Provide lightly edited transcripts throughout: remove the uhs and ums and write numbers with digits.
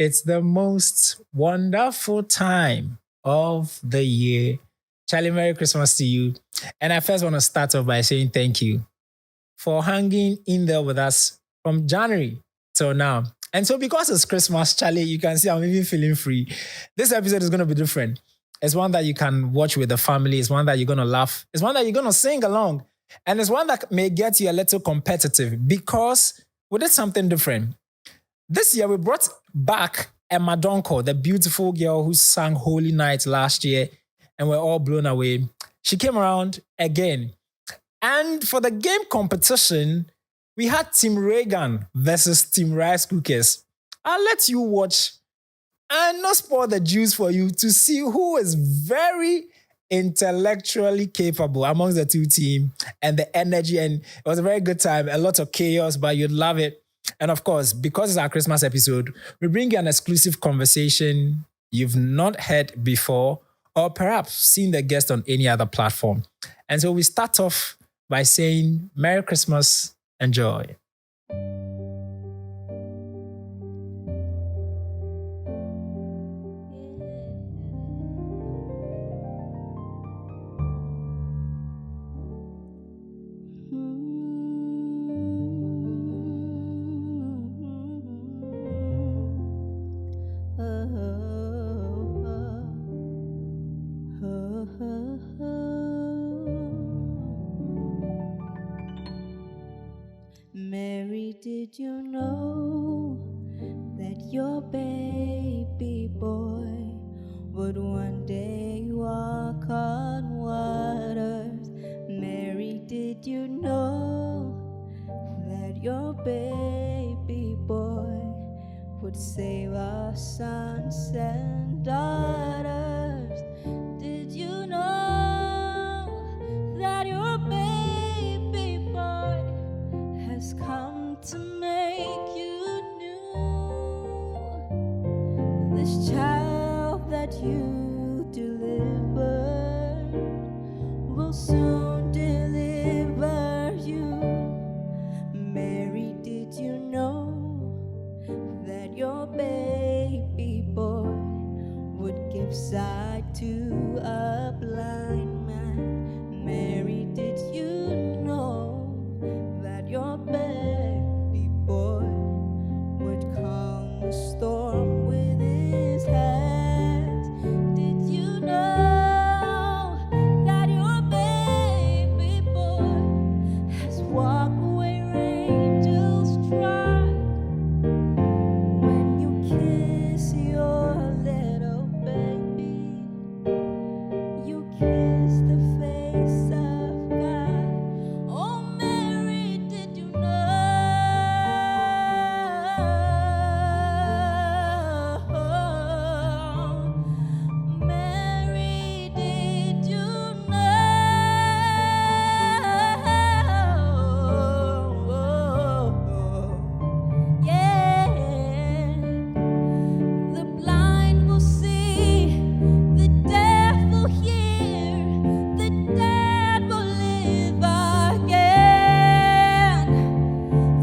It's the most wonderful time of the year. Charlie, Merry Christmas to you. And I first want to start off by saying thank you for hanging in there with us from January till now. And so because it's Christmas, Charlie, you can see I'm even feeling free. This episode is going to be different. It's one that you can watch with the family. It's one that you're going to laugh. It's one that you're going to sing along. And it's one that may get you a little competitive because we did something different. This year, we brought back Emma Donkoh, the beautiful girl who sang Holy Night last year, and we're all blown away. She came around again. And for the game competition, we had Team Raygan versus Team Rice Cookers. I'll let you watch and not spoil the juice for you to see who is very intellectually capable amongst the two teams and the energy. And it was a very good time, a lot of chaos, but you'd love it. And of course, because it's our Christmas episode, we bring you an exclusive conversation you've not heard before or perhaps seen the guest on any other platform. And so we start off by saying Merry Christmas, enjoy. Mary, did you know that your baby boy would one day walk on waters? Mary, did you know that your baby boy would save our sons and daughters? Did you know that your baby boy has come to make you new? This child that you delivered will soon deliver you. Mary, did you know that your baby boy would give sight to a blind man? Mary, did you know that your baby boy would calm the storm with his hands? Did you know that your baby boy has walked where angels trod? When you kiss your little baby, you kiss the face of God. Oh, Mary, did you know? Mary, did you know? Yeah. The blind will see, the deaf will hear, the dead will live again.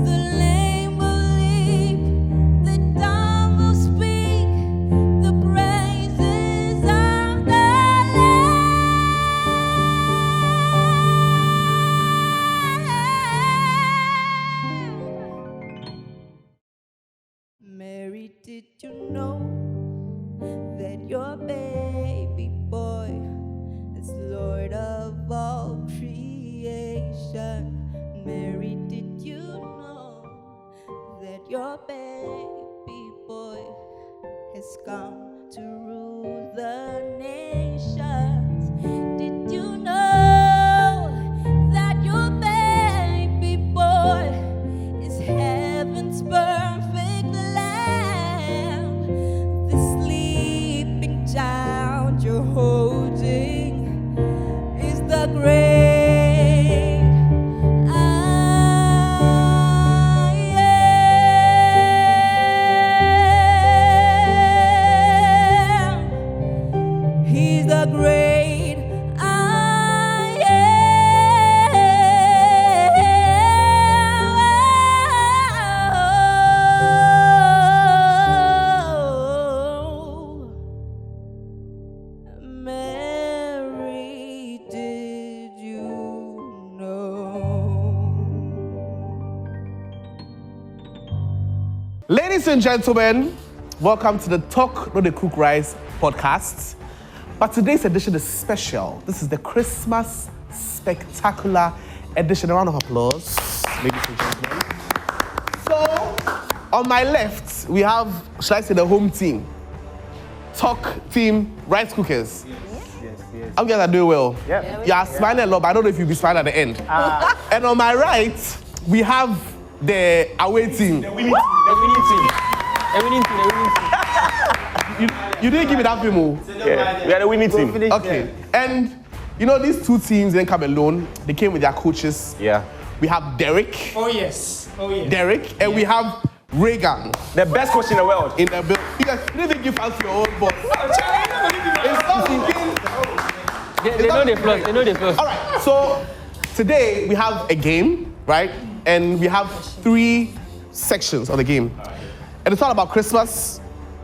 The lame will leap, the dumb will speak, the praises of the Lamb. Mary, did you know that your baby boy is Lord of all creation? Mary, did you know that your baby boy has come to rule the nations? Did you know that your baby boy is heaven's perfect lamb? The sleeping child you're holding is the great I am. Ladies and gentlemen, welcome to the Talk Not the Cook Rice podcast. But today's edition is special. This is the Christmas Spectacular edition. A round of applause, ladies and gentlemen. So, on my left, we have, shall I say, the home team. Talk Team Rice Cookers. Yes. You guys are doing well. Yeah. You are smiling a lot, but I don't know if you'll be smiling at the end. And on my right, we have the away team. The winning team. You didn't give me that film. Yeah, we are the winning team. Okay. And you know, these two teams didn't come alone. They came with their coaches. Yeah. We have Derek. Oh, yes. Derek. And we have Raygan. The best coach in the world. In the building. You guys didn't even give us your own boss. It's not looking. They know the plus. They know the plus. All right. So today we have a game, right? And we have 3 sections of the game. And it's all about Christmas.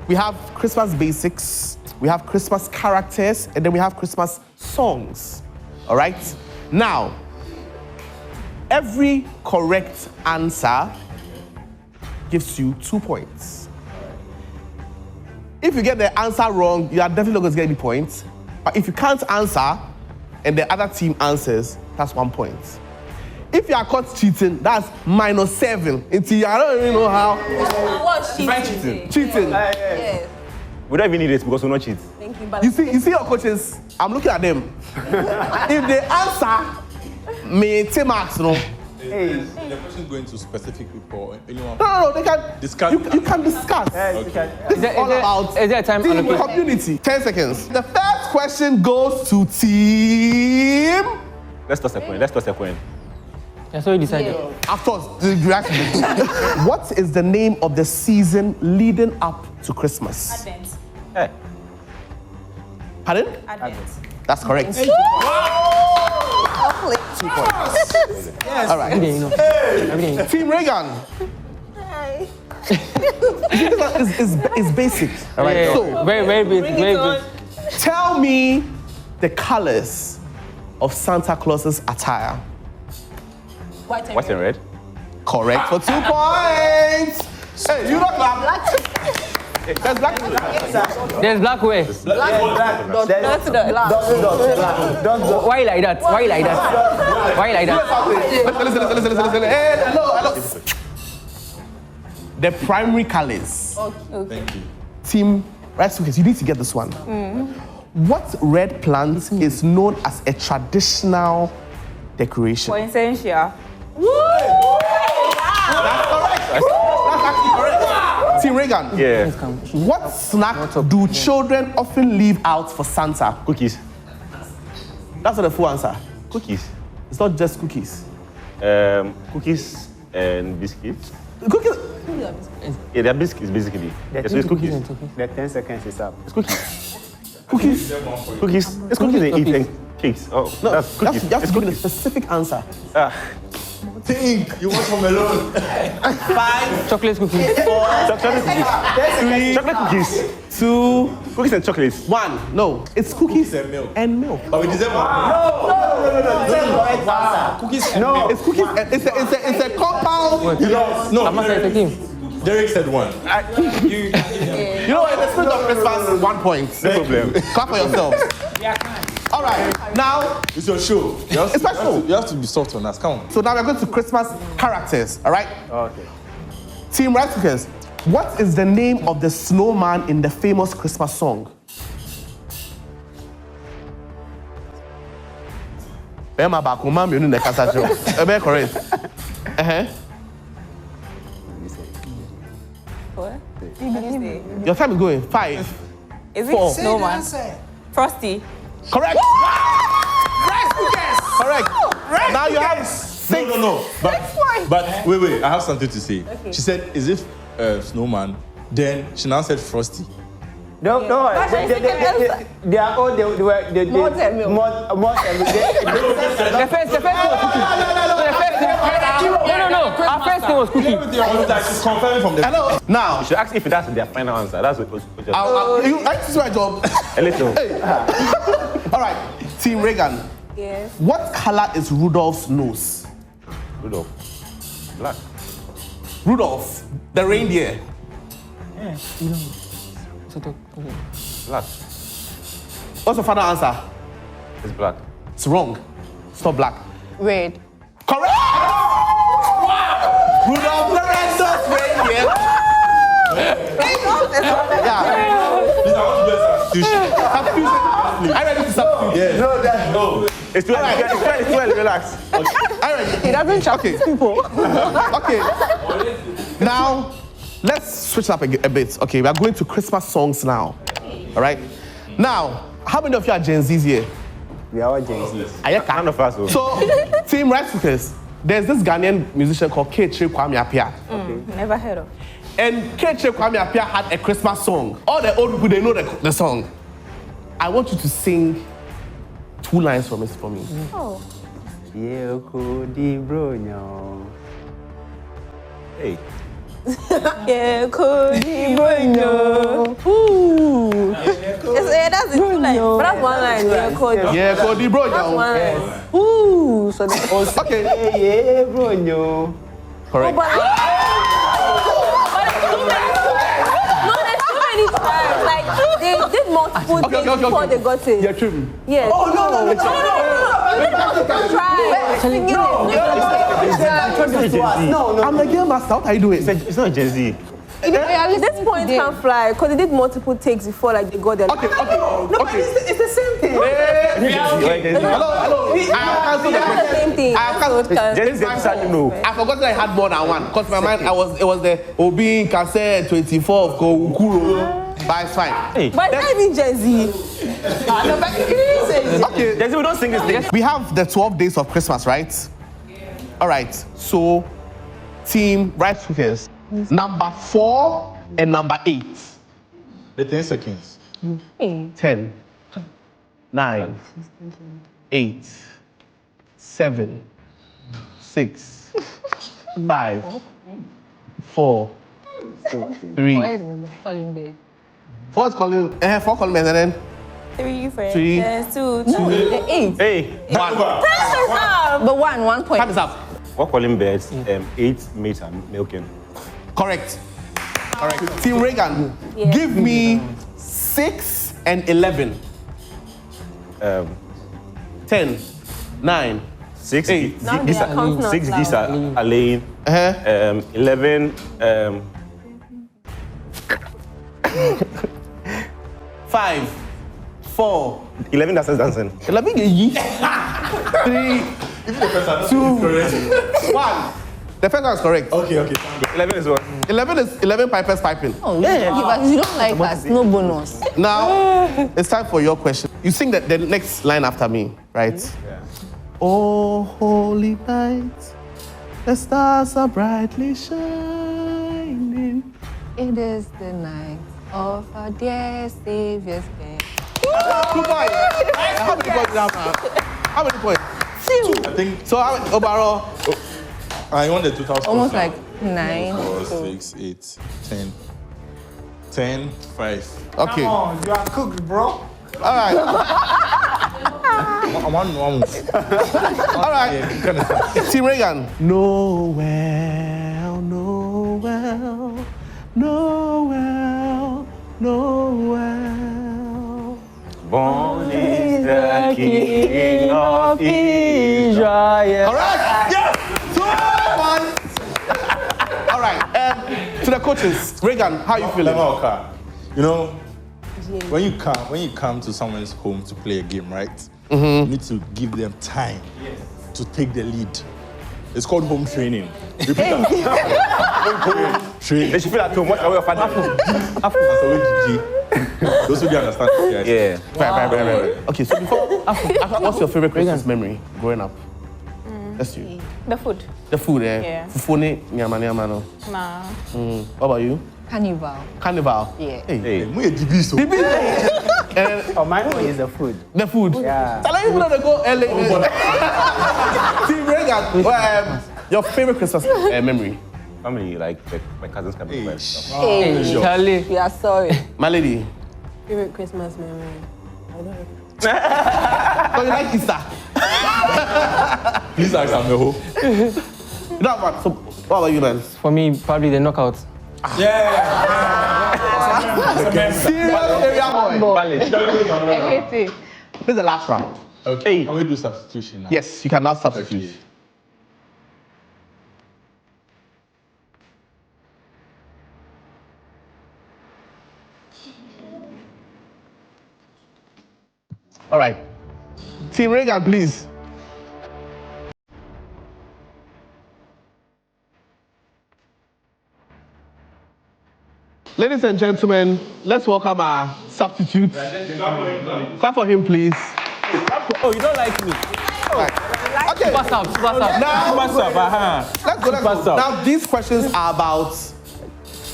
We have Christmas basics, we have Christmas characters, and then we have Christmas songs. All right? Now, every correct answer gives you 2 points. If you get the answer wrong, you are definitely not going to get any points. But if you can't answer, and the other team answers, that's 1 point. If you are caught cheating, that's -7. Until I don't even know how. What's Cheating. Yes. We don't even need it because we don't cheat. Thank you, You see your coaches, I'm looking at them. If they answer, may take marks, no? The question going to specific people or anyone? No, they can Discuss. You can discuss. This is all about Is there a time team allocation? community. 10 seconds. The first question goes to team. Let's toss a coin. That's what you decided. Of course, you have to do. What is the name of the season leading up to Christmas? Advent. Hey. Pardon? Advent. That's correct. Hopefully. 2 points. Yes. All right. Everything, you know. Everything. Team Raygan. Hi. It's basic. All right. Yeah, So, very basic. Very basic. tell me the colors of Santa Claus's attire. White and red. Correct for 2 points. Hey, you not black. There's black. There's black way. Why you like that? Why you like that? Listen. Hey, hello. The primary colors. Okay. Thank you. Team Rice Cookers, you need to get this one. What red plant is known as a traditional decoration? Essential. That's correct. That's actually correct. Team Raygan. Yeah. What snack do children often leave out for Santa? Cookies. That's not the full answer. Cookies. It's not just cookies. Cookies and biscuits. Cookies. Yeah, they're biscuits basically. Yeah, so it's cookies. The 10 seconds is up. It's cookies. Cookies. Cookies. It's cookies they eat and cakes. Oh, No, that's cookies. you have It's to give me a cookies. specific answer. Think you want some alone. 5, Chocolate cookies. 4, Chocolate cookies. 3, Chocolate cookies. 2, Cookies and chocolates. 1. No, it's cookies and milk. and milk. But we deserve one. Cookies and milk. It's cookies. It's a compound. No, I'm not saying it's a team. Derek said one. You know, in the spirit of Christmas, 1 point. No problem. Clap for yourselves. All right, now, It's your show. You have to, It's my show. You have to be soft on us. Come on. so now we're going to Christmas characters, all right? Okay. Team Rice Cookers, what is the name of the snowman in the famous Christmas song? Emma Donkoh, you know the correct. What? Your time is going. 5. Is it 4. snowman? Frosty. Correct. Rice Cookers. Correct. Now you have 6. No. But wait. I have something to say. She said, "Is it snowman?" Then she now said Frosty. No, they are all they were More than milk. more than The first thing was cookie. No. Our first thing was cookie. She's confirming from the. Hello. Now, You should ask if that's their final answer. That's what was just this is my job. a little. All right, Team Raygan. Yes. What color is Rudolph's nose? Rudolph. Black. Rudolph, the reindeer. Black. What's the final answer? It's black. It's wrong. It's not black. Red. Correct! Wow! Rudolph the Red-Nosed Reindeer. I ready to substitute. Yeah. No. It's 12. It's 12. Relax. I ready. He doesn't trust people. Okay. Now, let's switch up a bit. Okay, we are going to Christmas songs now. All right? Now, how many of you are Gen Zs here? We are all Gen Z. None of us. So, Team Raygan, there's this Ghanaian musician called Kyei Never heard of. And Kyei had a Christmas song. All the old people, they know the song. I want you to sing 2 lines from it for me. Oh. Yeah, Cody Bronyo. Hey. Yeah, Cody Bronyo. Ooh. That's the 2 lines. But that's 1 line. Yeah, Cody. Yeah, Cody Bronyo. That's 1 line. Ooh. So that's Okay. Yeah, Bronyo. Correct. No, there's too many times. Like, they did multiple things before they got it. Yeah, true. Yes. Oh, no. You did try. Singing it. No. I'm the game master. What are you doing? It's not Gen Z. At this point, can't fly because they did multiple takes before, like they got there. Okay. It's the same thing. Hello. I have cancelled the It's the question. same thing. I have cancelled. Gen Z decided no. I forgot that I had more than one. Because in my mind, it was the Obi Cassette 24 of Kokuro. But it's fine. Hey. But it's not even Gen Z. Okay. Gen Z, we don't sing this thing. We have the 12 days of Christmas, right? All right. So, Team Raygan, number 4 and number 8. The 10 seconds. 10, 9, 8, 7, 6, 5, 4, 3. Four's calling. 4 calling, and then 3 friends. 3, 2. 8. Hey. 1. But 1 point. Time is up. What calling birds? 8 mates are milking. Correct. Team Raygan, give me 6 and 11. 10, 9, 6. 8. Now they are counting out 6 loud. geese are laying. 11. 5, 4, 11 that's dancing. 11 3, 2, 1. The first one is correct. Okay. 11 is what? 11 is 11 pipers piping. Oh, but you don't like us. No bonus. Now, it's time for your question. You sing the next line after me, right? Yeah. Oh, holy night, the stars are brightly shining. It is the night of our dear Savior's birth. 2 points. How many points do you have now? How many points? 2. I think So, overall, I won the 2000. Almost like 9. 4, 6, 8, 10. 10, 5. okay. You are cooked, bro. All right. I'm on one. All right. Team Raygan. Noel. Born is the King of Israel. Correct. Yes. 2 points. All right. To the coaches, Raygan, how you feeling? You know, when you come to someone's home to play a game, right? You need to give them time to take the lead. It's called home training. Repeat that. Home training. They should feel at home. Watch our father. Those who don't understand. Yeah. Right. Okay, so what's your favorite Christmas memory growing up? That's you. The food. The food, Yeah. Fufune, nyama no. Nah. What about you? Carnival. Yeah. Yeah. Hey. Oh, my own is the food. The food. Yeah. Tell you to go LA. Team Raygan, your favorite Christmas memory? Family, like my cousins coming over. Hey, Charlie. we are sorry. My lady. Favorite Christmas memory? So you like Easter? Please ask Ameho. You know what? So what about you, man? For me, probably the knockout. Yeah. Serious area boy. Valid. This is the last round. Okay. Can we do substitution now? Yes, you can now substitute. Okay. All right. Team Raygan, please. Ladies and gentlemen, let's welcome our substitute. Clap for him, please. Oh, you don't like me? Okay. Super sub. Now, What's up? let's go. Now, these questions are about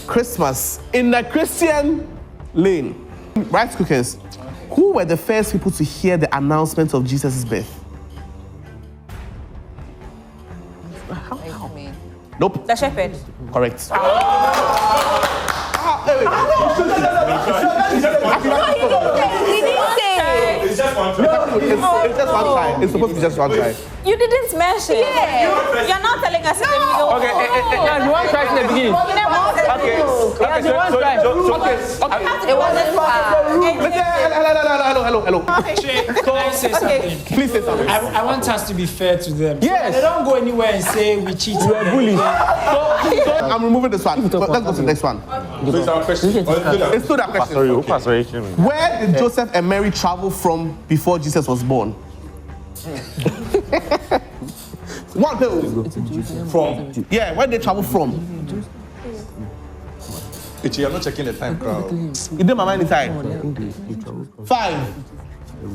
Christmas in the Christian lane. Rice cookers, who were the first people to hear the announcement of Jesus' birth? Nope. The shepherd. Correct. It's just one time. It's just one try. It's supposed to be just one try. You didn't smash it. You're not telling us in the middle. Okay, yeah, you want to try in the beginning. Okay. Yeah, you want to try. It wasn't Hello. Can I say something? Please say something. I want us to be fair to them. Yes. They don't go anywhere and say we cheated. You are bullies. So I'm removing this one. Let's go to the next one. So it's our question. It's still that question. Sorry. Where did Joseph and Mary travel from before Jesus was born? One hill. From. Yeah, where did they travel from? Ichi, I'm not checking the time crowd. You did my mind inside. 5,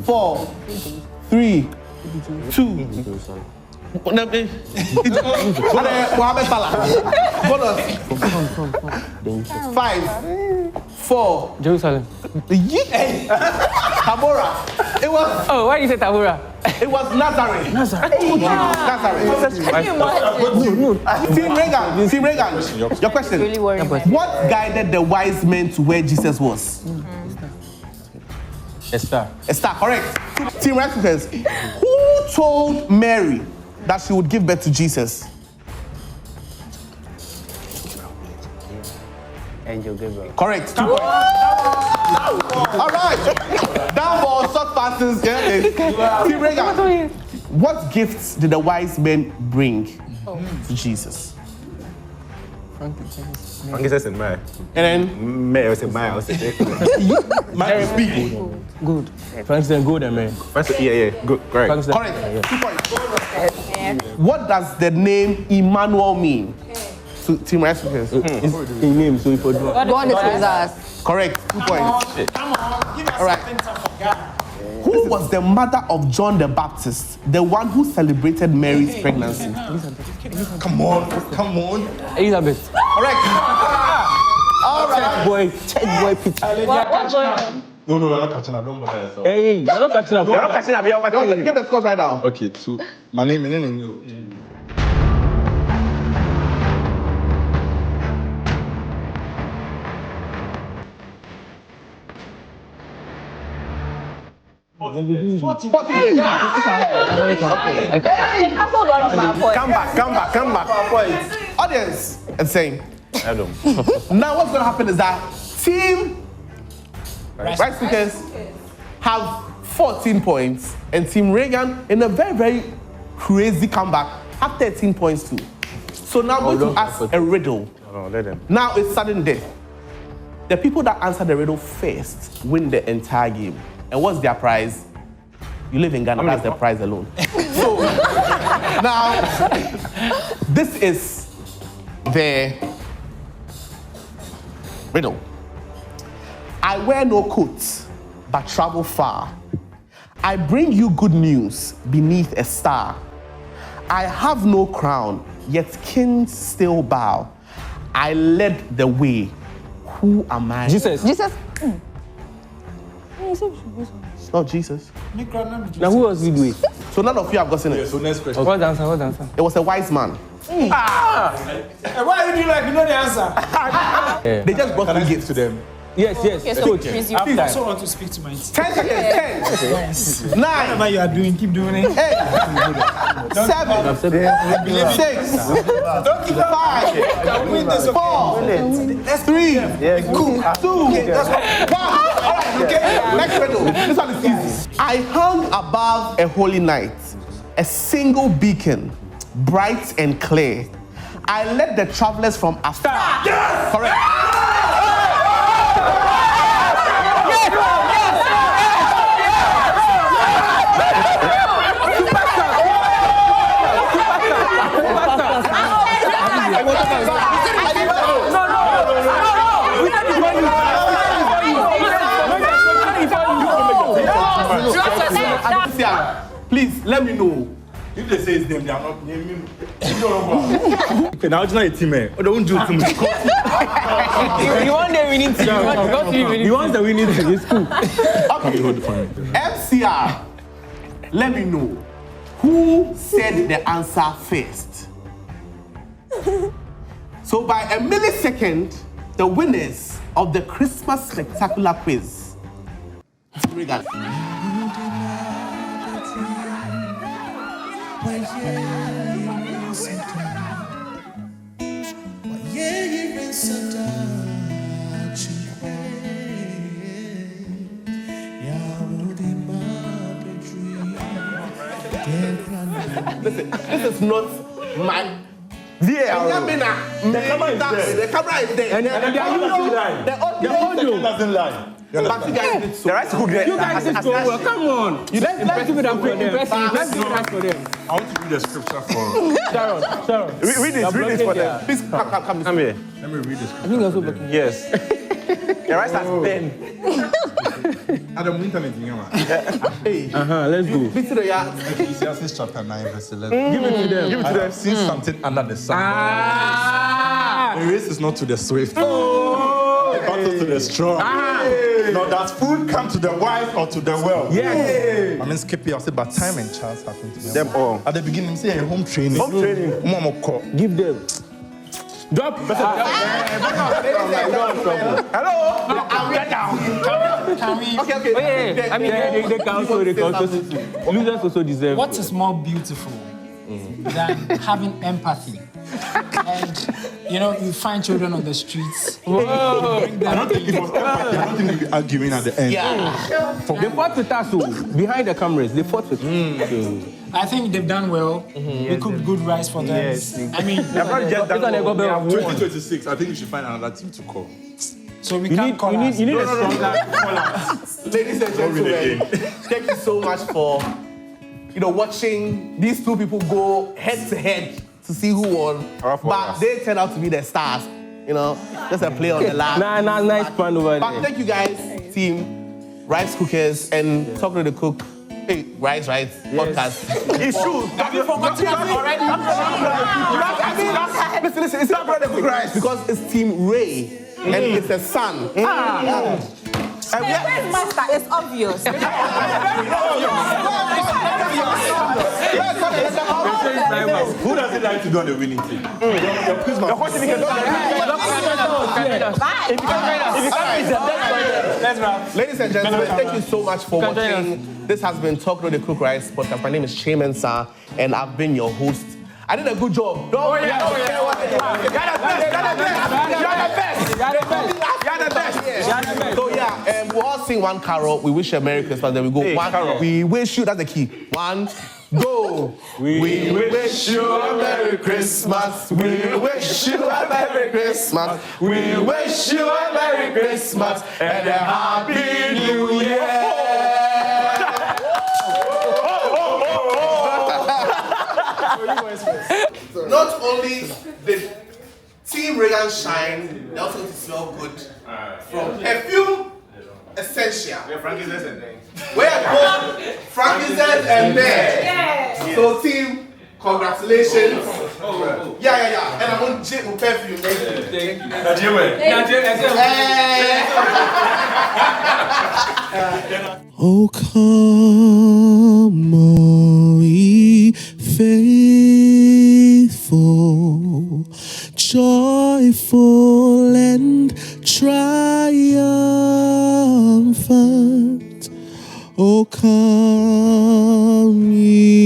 4, 3, 2. Mohammed Salah. Bonus. 5, 4. Jerusalem. Tabora. It was. Oh, why did you say Tabora? It was Nazareth. Nazareth. Team Raygan. Your question. really worried. What guided the wise men to where Jesus was? A star. A star, correct. Team Raygan. Who told Mary that she would give birth to Jesus? Angel Gabriel. Correct. 2 points. All right. Down ball, short passes. Yeah. Team Raygan. What gifts did the wise men bring to Jesus? Frankincense and myrrh. And then Myrrh, I said myrrh. I said Mine speak. Good. Frankincense, good, and man. yeah. Good. Correct. correct. 2 points. What does the name Emmanuel mean? To Team Raygan. It's in name, so if you do. God is with us. Correct. 2 points. Come on, give us All right. something to forget. Who was the mother of John the Baptist, the one who celebrated Mary's pregnancy? Come on. Elizabeth. Correct. All right. Check boy, Peter. No, we're not catching up. Don't bother yourself. Hey, you're not catching up. You're not catching up. Get the scores right now. Okay, so my name is you. Come back. Audience, and saying. Now what's gonna happen is that Team Rice Speakers have 14 points, and Team Raygan, in a very, very crazy comeback, have 13 points too. So now I'm going to ask a riddle. No, let them. Now it's sudden death. The people that answer the riddle first win the entire game. And what's their prize? You live in Ghana, that's the prize alone. So now, this is the riddle. I wear no coat, but travel far. I bring you good news beneath a star. I have no crown, yet kings still bow. I led the way. Who am I? Jesus. It's not Jesus. Now who was he with? So none of you have gotten it. So next question. What's the answer? It was a wise man. Why are you doing like you know the answer? They just brought Can I me give gifts to them? Yes. Okay, so Coach. please, Half I time. also want to speak to my team. 10 seconds. 10, Yes. 9, Whatever you are doing, keep doing it. 8, 7, 6, 5, 4, 3, 2, 1. Alright, okay. Next riddle. This one is easy. I hung above a holy night, a single beacon, bright and clear. I led the travelers from afar. Yes! Correct. Please let me know. If they say it's them, they are not naming. You don't know. Now it's not a team, man. Oh, don't do it to me. You want the winning team. You want the winning team. It's cool. Okay. MCR, let me know. Who said the answer first? So by a millisecond, the winners of the Christmas Spectacular Quiz. Raygan. Listen, this is not my. The camera is there. The camera is there. And they are using the audio doesn't lie. But you guys did so. The rice cook there. You guys did so well. Come on. Let's give it up for them. Let's give it up for them. I want to read the scripture for. Sharon. Read this for them. Please come here. Let me read the I scripture. think that's what. Yes. The rice has been. Adam Winterman, Hey. Let's go. Please to the yard. Ecclesiastes chapter 9, verse 11. Give it to them. I have seen something under the sun. The race is not to the swift, but to the strong. Now, does food come to the wise or to the well? Yes. I mean, skip here. I said, but time and chance happen to Them all. At the beginning, say home training. Home training. Mama call. Give them. Drop. Hello. Can we? Okay. I mean, they can also. Losers also deserve. What is more beautiful than having empathy? And you find children on the streets. I don't think it was empathy. I don't think we'll be arguing at the end. They fought with us behind the cameras. They fought with us. I think they've done well. We cooked good rice for them. Yes. I mean, They're not just done well. They have won. 2026, I think you should find another team to call. so we can't call us. You need a stronger. Ladies and gentlemen, thank you so much for watching these two people go head to head to see who won. But they turned out to be the stars. Just a play on the line. Nice plan over But there. thank you guys, team Rice Cookers and Talk to the Cook. Hey, Rice podcast. It's true. Have you forgotten already? Listen, it's not Brother Cook Rice because it's Team Ray and it's a son. Where's Master? It's obvious. Who doesn't like to go on the winning team? Your Christmas. Ladies and gentlemen, thank you so much for watching. This has been Talk to the Cook Rice podcast. My name is Kyei Mensah and I've been your host. I did a good job. You're the best. So we'll all sing one carol. We wish you a Merry Christmas. Then we go one carol. We wish you. That's the key. One, go. We wish you a Merry Christmas. We wish you a Merry Christmas. We wish you a Merry Christmas and a Happy New Year. Not only did Team Raygan shine, they also smell good. From perfume, essential. We're both frankincense and myrrh. So team, congratulations. Yeah. And I want Jake with perfume. Thank you. Oh, come, all ye faithful, joyful and triumphant. come ye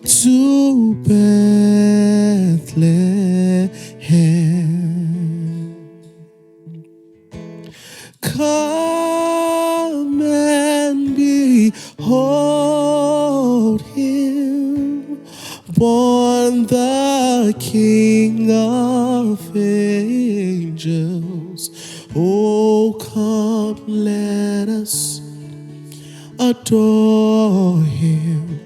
to Bethlehem. Come and behold him, born the King of angels. Oh, come, let us adore him.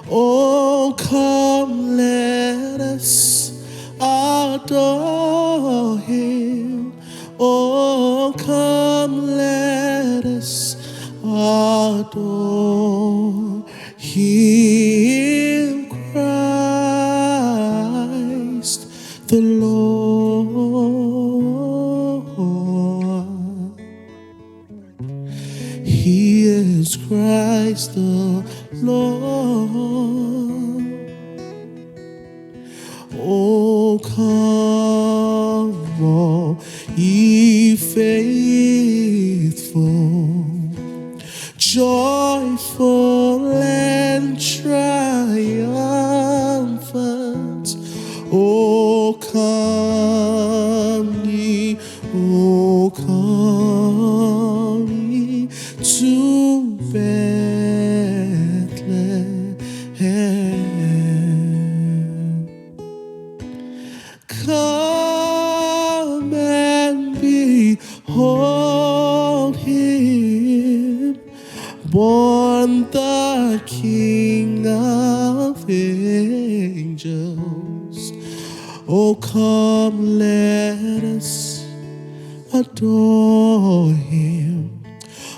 Oh, come, let us adore him. Oh, come, let us adore him, Christ the Lord. He is Christ the Lord. Oh, come, all ye faithful, joyful and triumphant. Oh, come ye, oh, come ye to Bethlehem. Come and behold him, born the King of angels. Oh, come, let us adore him.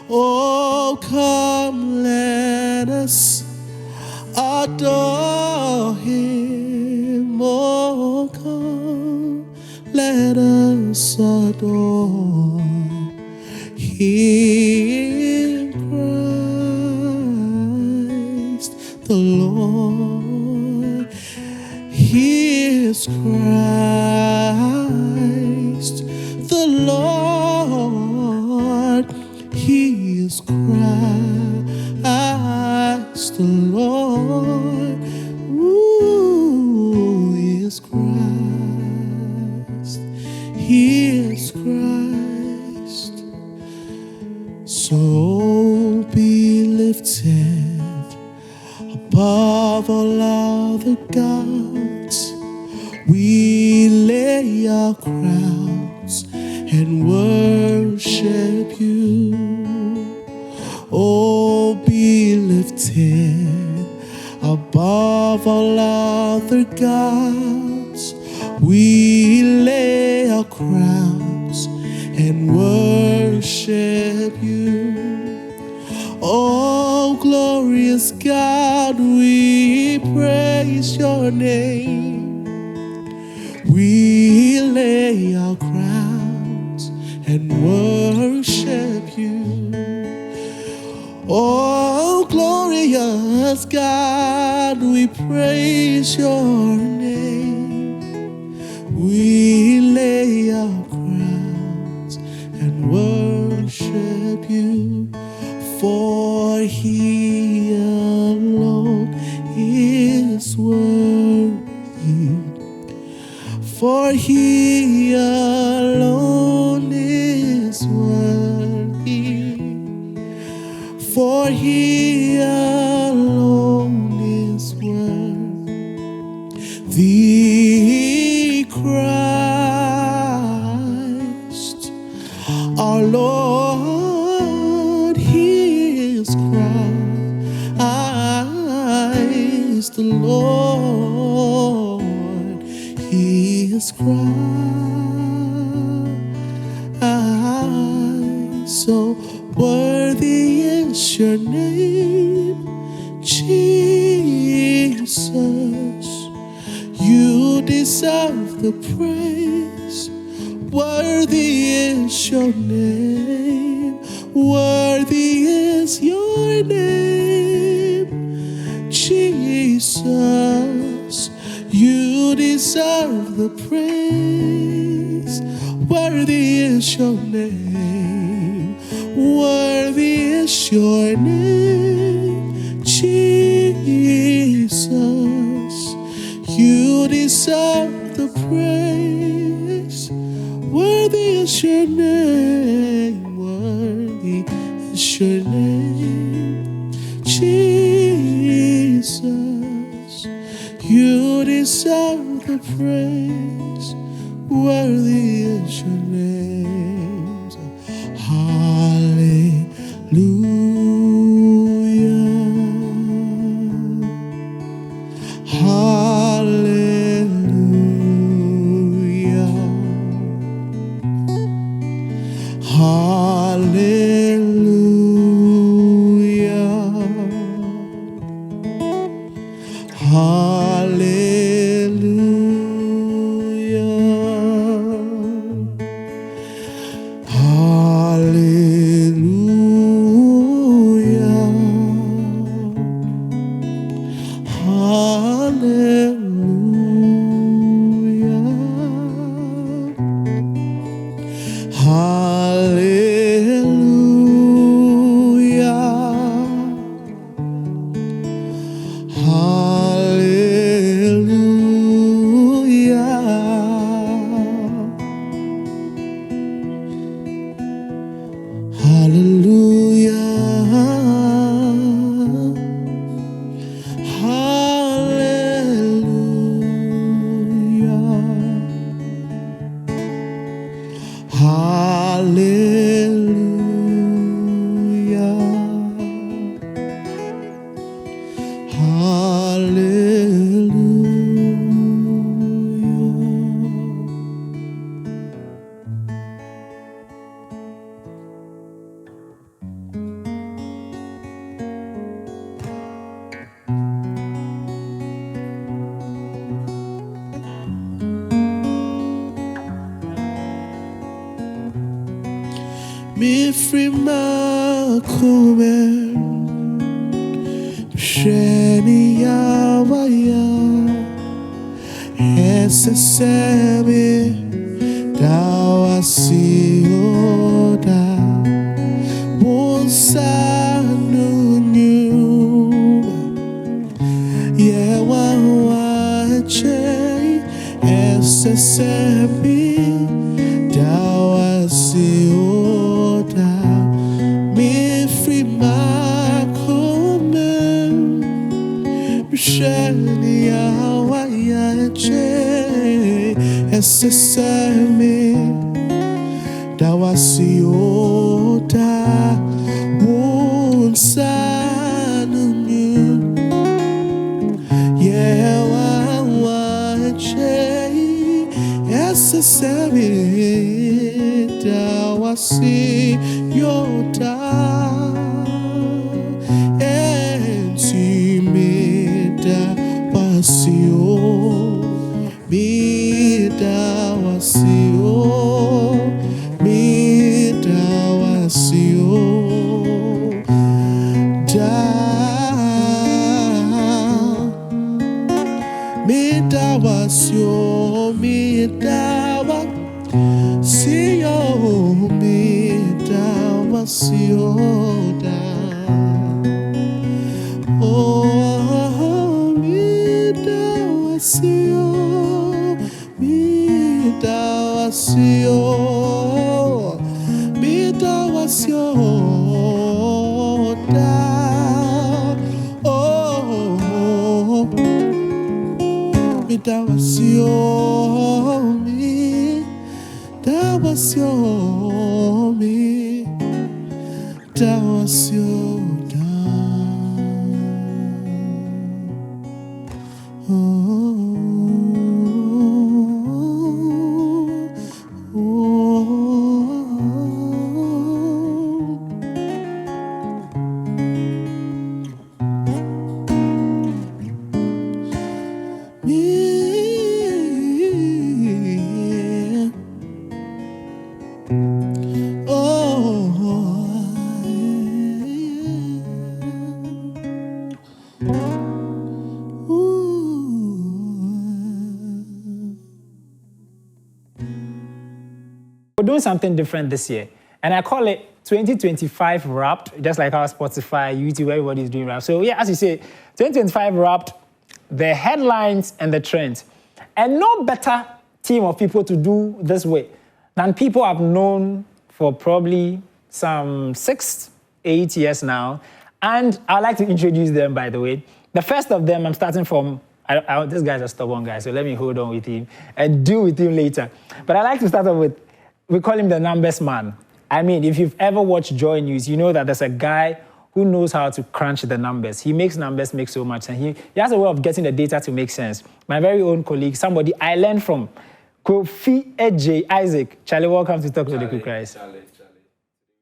Oh, come, let us adore him. Oh, come, let us adore him, Christ the Lord. He is Christ the Lord. He is Christ the Lord. Ooh, he is Christ. He is Christ. So be lifted above all other gods. We lay our crowns and worship you. Oh, be lifted above all other gods. We lay our crowns and worship you. Oh, glorious God, we praise your name. We lay our crowns and worship you. Oh, glorious God, we praise your name. We lay our crowns and worship you. For he alone is worthy. For he alone is worthy. For he alone is worthy. Christ, our Lord, he is Christ the Lord. He is Christ. So worthy is your name, Jesus. You deserve the praise. Worthy is your name. Worthy is your name, Jesus. You deserve the praise. Worthy is your name. Worthy is your name, Jesus. You deserve the praise. Worthy is your name, worthy is your name, Jesus. You deserve the praise. Worthy is your name. Hallelujah. Hallelujah. Mi frima kume Sheni ya waya Ese semi Dawa si oda Musa nunyu Yewa wache Ese semi Dawa si oda Mi frima kume Sheni ya wayache Ese semi Dawa si oda Wunsa nunyu Yewa wache Ese semi Dawa si yoda Entimida wasio Mida wasio Mida wasio Da Mida wasio Mida wasio Mida wasio Da Oh, Mida wasio Mida wasio Da Oh, Mida wasio Mida wasio Mida wasio Da We're doing something different this year. And I call it 2025 Wrapped, just like how Spotify, YouTube, everybody's doing rap. So yeah, as you say, 2025 Wrapped, the headlines and the trends. And no better team of people to do this way than people I've known for probably some 6-8 years now. And I'd like to introduce them, by the way. The first of them, I'm starting from, this guy's a stubborn guy, so let me hold on with him and deal with him later. But I like to start off with, we call him the numbers man. I mean, if you've ever watched JoyNews, you know that there's a guy who knows how to crunch the numbers. He makes numbers make so much sense. He has a way of getting the data to make sense. My very own colleague, somebody I learned from, Kofi, Agyei, Isaac. Charlie, welcome to Talk to the Cook Rice. Charlie,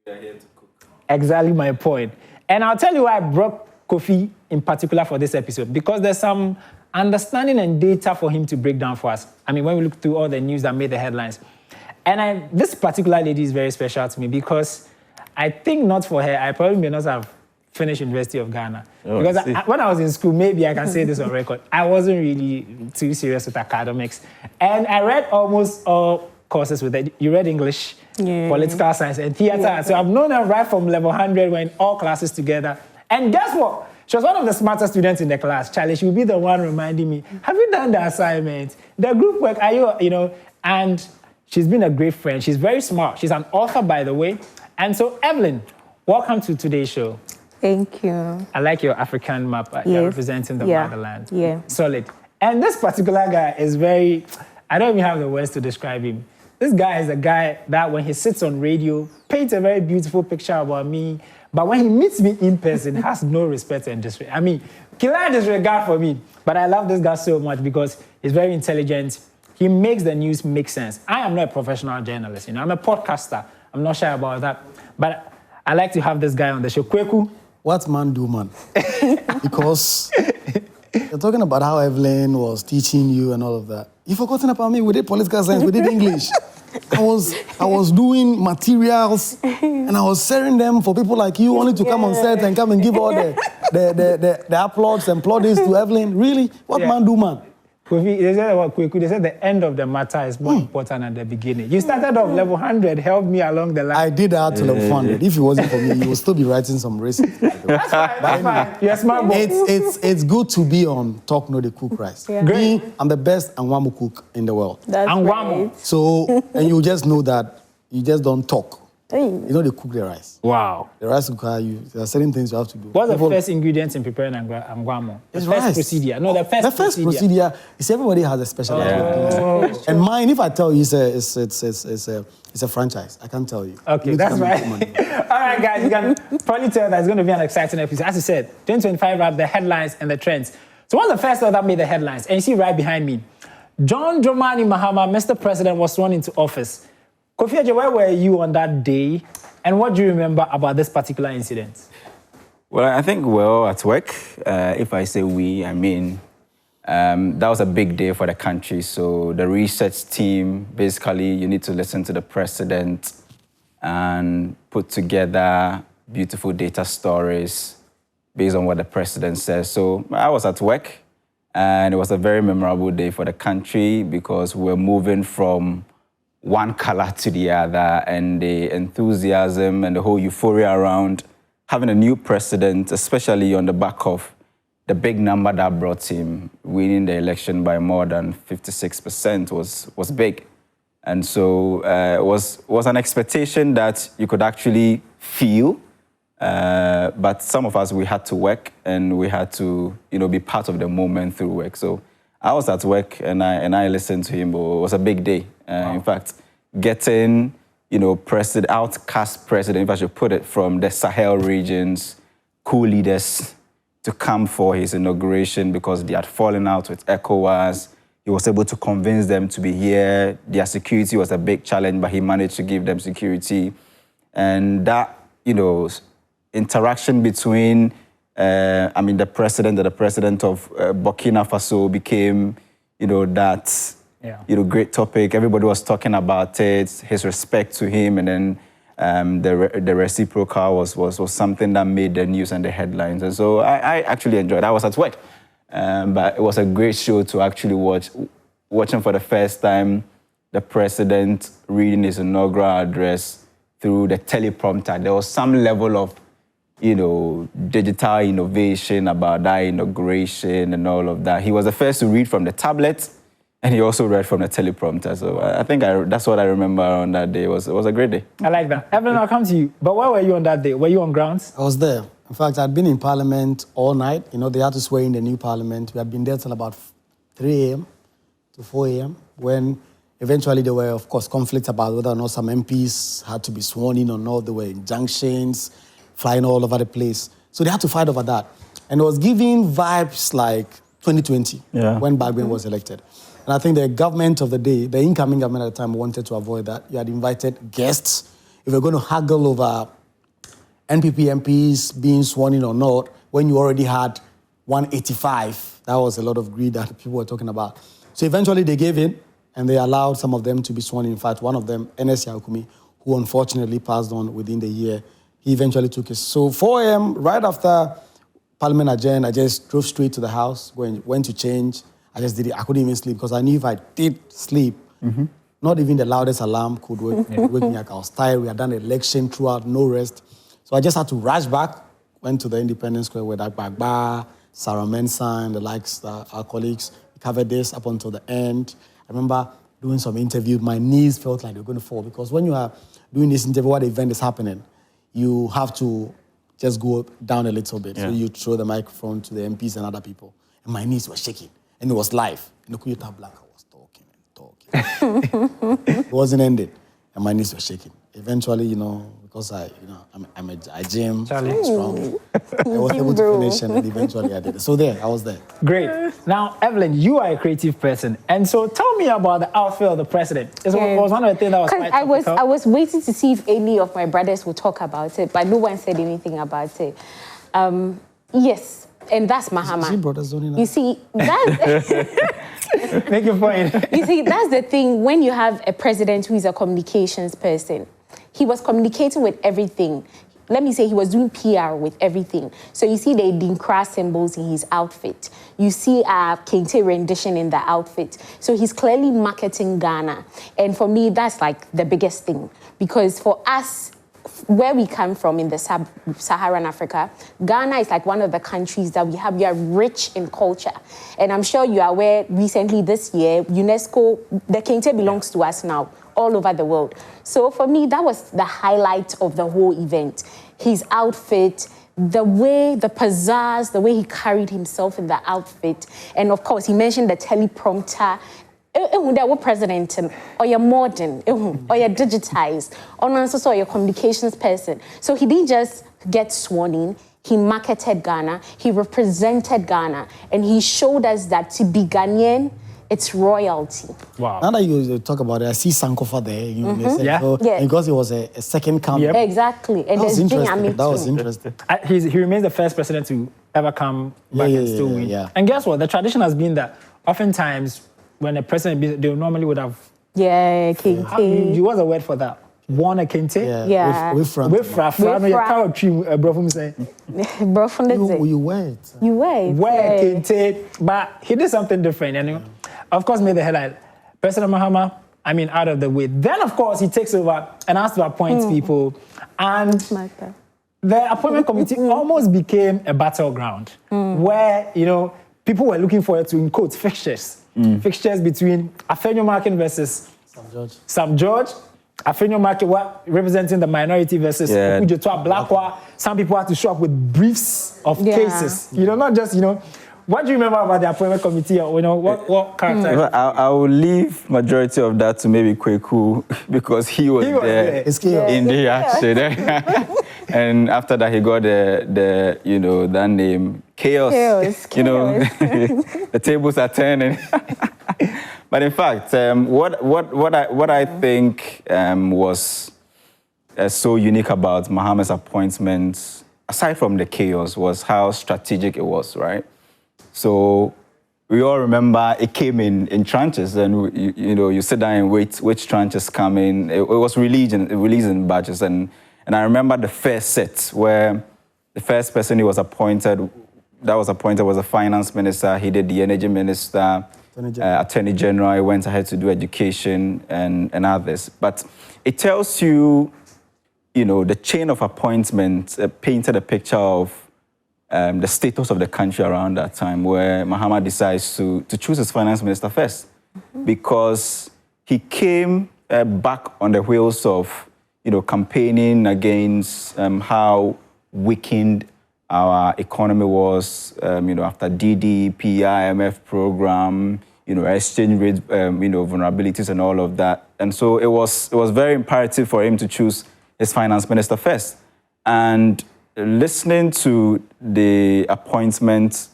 we are here to cook. Exactly my point. And I'll tell you why I brought Kofi in particular for this episode, because there's some understanding and data for him to break down for us. I mean, when we look through all the news that made the headlines. And this particular lady is very special to me because I think not for her, I probably may not have finished University of Ghana. Because when I was in school, maybe I can say this on record, I wasn't really too serious with academics. And I read almost all courses with it. You read English, political science, and theater. Yeah. So I've known her right from level 100, we're in all classes together. And guess what? She was one of the smartest students in the class. Charlie, she would be the one reminding me, have you done the assignment? The group work, are you, and she's been a great friend. She's very smart. She's an author, by the way. And so, Evelyn, welcome to today's show. Thank you. I like your African map. You're representing the motherland. Yeah. Solid. And this particular guy is very, I don't even have the words to describe him. This guy is a guy that when he sits on radio, paints a very beautiful picture about me, but when he meets me in person, has no respect and disrespect. I mean, killer disregard for me. But I love this guy so much because he's very intelligent. He makes the news make sense. I am not a professional journalist, I'm a podcaster. I'm not shy about that. But I like to have this guy on the show. Kwaku. What man do, man? Because you're talking about how Evelyn was teaching you and all of that. You've forgotten about me. We did political science, we did English. I was doing materials and I was sharing them for people like you only to come on set and come and give all the applause and plaudits to Evelyn. Really? What man do, man? They said about Kwaku, they said the end of the matter is more important than the beginning. You started off level 100, helped me along the line. I did that to level 100. If it wasn't for me, you would still be writing some receipts. That's fine. You're smart boy. It's good to be on Talk No The Cook Rice. Yeah. Me, I'm the best Angwamo cook in the world. That's Angwamo. right. So, and you just know that you just don't talk. You know they cook the rice. Wow. The rice cooker, there are certain things you have to do. What's the first ingredient in preparing Angwamo? It's the first rice. procedure. No, the first procedure is everybody has a special and mine, if I tell you, it's a franchise. I can't tell you. Okay, that's right. All right, guys, you can probably tell that it's going to be an exciting episode. As I said, 2025 Wrap, the headlines and the trends. So one of the first that made the headlines, and you see right behind me, John Dramani Mahama, Mr. President, was sworn into office. Kofi Agyei, where were you on that day? And what do you remember about this particular incident? Well, I think we're all at work. If I say we, I mean, that was a big day for the country. So the research team, basically, you need to listen to the president and put together beautiful data stories based on what the president says. So I was at work, and it was a very memorable day for the country because we're moving from one color to the other, and the enthusiasm and the whole euphoria around having a new president, especially on the back of the big number that brought him winning the election by more than 56% was big. And so it was an expectation that you could actually feel, but some of us, we had to work and we had to, be part of the moment through work. So I was at work and I listened to him, but it was a big day. Wow. In fact, getting, outcast president, if I should put it, from the Sahel regions, cool leaders to come for his inauguration because they had fallen out with ECOWAS. He was able to convince them to be here. Their security was a big challenge, but he managed to give them security. And that, interaction between, the president and the president of Burkina Faso became, that great topic. Everybody was talking about it, his respect to him, and then the reciprocal was something that made the news and the headlines. And so I actually enjoyed it. I was at work, but it was a great show to actually watching for the first time the president reading his inaugural address through the teleprompter. There was some level of, digital innovation about that inauguration and all of that. He was the first to read from the tablet, and he also read from the teleprompter. So I think that's what I remember on that day. It was a great day. I like that. Evelyn, I'll come to you. But where were you on that day? Were you on grounds? I was there. In fact, I'd been in Parliament all night. They had to swear in the new Parliament. We had been there till about 3 a.m. to 4 a.m. when eventually there were, of course, conflicts about whether or not some MPs had to be sworn in or not. There were injunctions flying all over the place. So they had to fight over that. And it was giving vibes like 2020 when Bagben was elected. And I think the government of the day, the incoming government at the time, wanted to avoid that. You had invited guests. If you're going to haggle over NPP MPs being sworn in or not, when you already had 185, that was a lot of greed that people were talking about. So eventually they gave in, and they allowed some of them to be sworn in. In fact, one of them, Ernest Yakumi, who unfortunately passed on within the year, he eventually took it. So 4 a.m., right after Parliament adjourned, I just drove straight to the house, went to change. I just did it. I couldn't even sleep because I knew if I did sleep, not even the loudest alarm could wake me up. I was tired. We had done an election throughout, no rest. So I just had to rush back, went to the Independence Square with Agyei, Sarah Mensah and the likes, our colleagues. We covered this up until the end. I remember doing some interviews. My knees felt like they were going to fall because when you are doing this interview, while the event is happening, you have to just go down a little bit. So you throw the microphone to the MPs and other people. And my knees were shaking. And it was live. And the Kuyota Blanca was talking and talking. It wasn't ending. And my knees were shaking. Eventually, because I gym, strong. I was able to finish and eventually I did it. So I was there. Great. Now, Evelyn, you are a creative person. And so tell me about the outfit of the president. It was one of the things that was quite topical. I was waiting to see if any of my brothers would talk about it, but no one said anything about it. Yes, and that's Mahama. You see, that's... Make your point. You see, that's the thing when you have a president who is a communications person. He was communicating with everything. Let me say he was doing PR with everything. So you see the Dinkra symbols in his outfit. You see a Kente rendition in the outfit. So he's clearly marketing Ghana. And for me, that's like the biggest thing. Because for us, where we come from in the Sub-Saharan Africa, Ghana is like one of the countries that we are rich in culture. And I'm sure you are aware recently this year, UNESCO, the Kente belongs to us now, all over the world. So for me, that was the highlight of the whole event. His outfit, the way, the pizzazz, the way he carried himself in the outfit. And of course, he mentioned the teleprompter. What president, or you're modern, or you're digitized, or also you're a communications person. So he didn't just get sworn in, he marketed Ghana, he represented Ghana, and he showed us that to be Ghanaian, it's royalty. Wow. Now that you talk about it, I see Sankofa there. Because it was a second come. Yep. Exactly. And that was interesting. He remains the first president to ever come back and still win. Yeah. And guess what? The tradition has been that oftentimes when a president, they normally would have... Kente. What's the word for that? Won a Kente? Yeah. With You wear it. You wear it. Wear Kente. But he did something different. And of course, made the headline. President Mahama, out of the way. Then, of course, he takes over and has to appoint people. And the appointment committee almost became a battleground where, people were looking forward to, in quotes, fixtures. Fixtures between Afenyo Market versus Sam George. Afenyo Market representing the minority versus Okudzeto Ablakwa. Some people had to show up with briefs of cases. Not just, what do you remember about the appointment committee? Or, what character? I will leave majority of that to maybe Kwaku because he was there in the action. And after that, he got that name, Chaos. The tables are turning. But in fact, what I think was so unique about Mahama's appointment, aside from the chaos, was how strategic it was, right? So we all remember it came in tranches, and you sit down and wait which tranches come in. It was releasing batches, and I remember the first set where the first person who was appointed was the finance minister. He did the energy minister, attorney general. He went ahead to do education and others. But it tells you the chain of appointments painted a picture of the status of the country around that time, where Mahama decides to choose his finance minister first, because he came back on the wheels of, campaigning against how weakened our economy was, after DDP, IMF program, exchange rate, vulnerabilities and all of that. And so it was very imperative for him to choose his finance minister first. And listening to the appointment,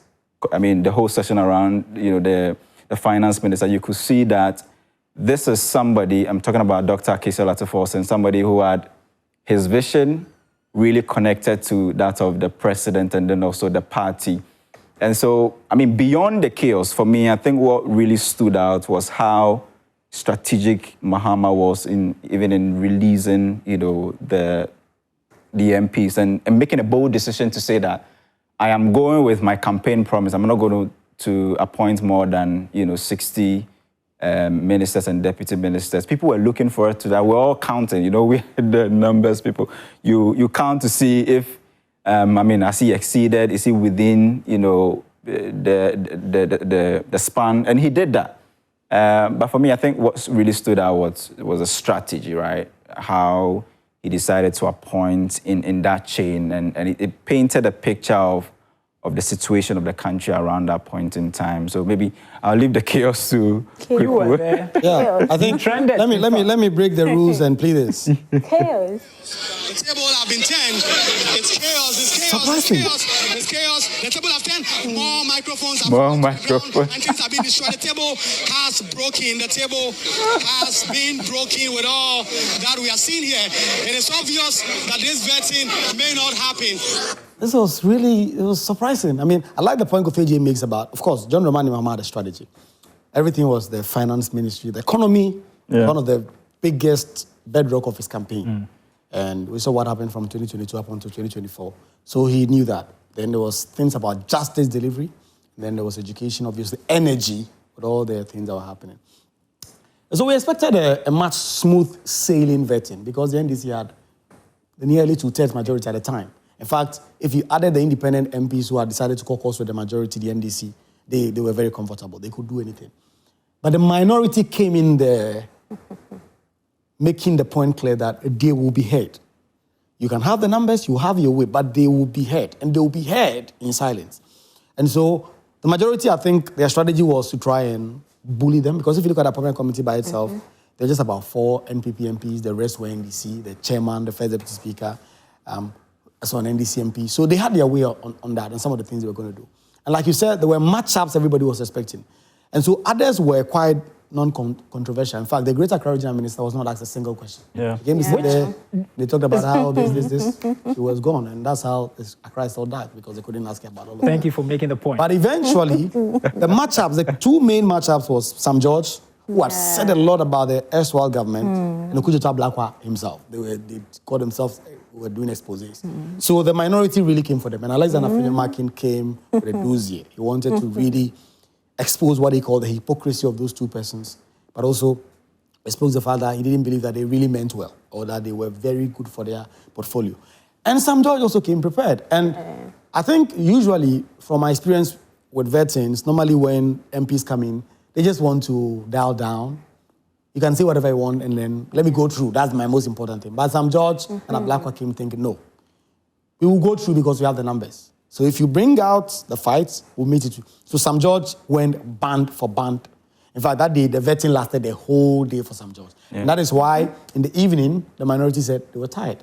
the whole session around, the finance minister, you could see that this is somebody, I'm talking about Dr. Agyei, and somebody who had his vision really connected to that of the president and then also the party. And so, beyond the chaos, for me, I think what really stood out was how strategic Mahama was even in releasing, the MPs and making a bold decision to say that I am going with my campaign promise. I'm not going to appoint more than 60 ministers and deputy ministers. People were looking for it to that. We're all counting. We had the numbers. People, you count to see if has he exceeded? Is he within the span? And he did that. But for me, I think what really stood out was a strategy, right? How he decided to appoint in that chain, and it painted a picture of the situation of the country around that point in time. So maybe I'll leave the chaos to You were there. Yeah, I think let me break the rules and play this. Chaos. The table have been turned. It's chaos. It's chaos. Surprising. It's chaos. The table have turned. More microphones have More been microphones. and things have been destroyed. The table has broken. The table has been broken with all that we are seeing here. It is obvious that this vetting may not happen. This was it was surprising. I like the point Kofi makes about, of course, John Dramani Mahama had a strategy. Everything was the finance ministry, the economy, one of the biggest bedrock of his campaign. And we saw what happened from 2022 up until 2024. So he knew that. Then there was things about justice delivery. Then there was education, obviously, energy, with all the things that were happening. So we expected a much smooth sailing vetting because the NDC had the nearly 2/3 majority at the time. In fact, if you added the independent MPs who had decided to caucus with the majority, the NDC, they were very comfortable. They could do anything. But the minority came in there making the point clear that they will be heard. You can have the numbers, you have your way, but they will be heard. And they will be heard in silence. And so the majority, I think, their strategy was to try and bully them. Because if you look at the appointment committee by itself, there's just about 4 NPP MPs. The rest were NDC, the chairman, the first deputy speaker, so an NDC MP. So they had their way on that and some of the things they were going to do. And like you said, there were matchups everybody was expecting. And so others were quite non-controversial. In fact, the Greater Accra Regional Minister was not asked a single question. Yeah. He came there, they talked about how this. She was gone. And that's how Accra still died, because they couldn't ask her about all of that. Thank you for making the point. But eventually, the matchups, the 2 main matchups was Sam George, who had said a lot about the erstwhile government, and Okudzeto Ablakwa himself. They called themselves, were doing exposés. So the minority really came for them. And Alexander Makin came with a dossier. He wanted to really expose what he called the hypocrisy of those 2 persons, but also expose the fact that he didn't believe that they really meant well or that they were very good for their portfolio. And Sam George also came prepared. And I think usually, from my experience with veterans, normally when MPs come in, they just want to dial down. You can say whatever you want and then let me go through. That's my most important thing. But Sam George and Ablakwa came thinking, no, we will go through because we have the numbers. So if you bring out the fights, we'll meet it. So Sam George went band for band. In fact, that day, the vetting lasted the whole day for Sam George. Yeah. And that is why, in the evening, the minority said they were tired.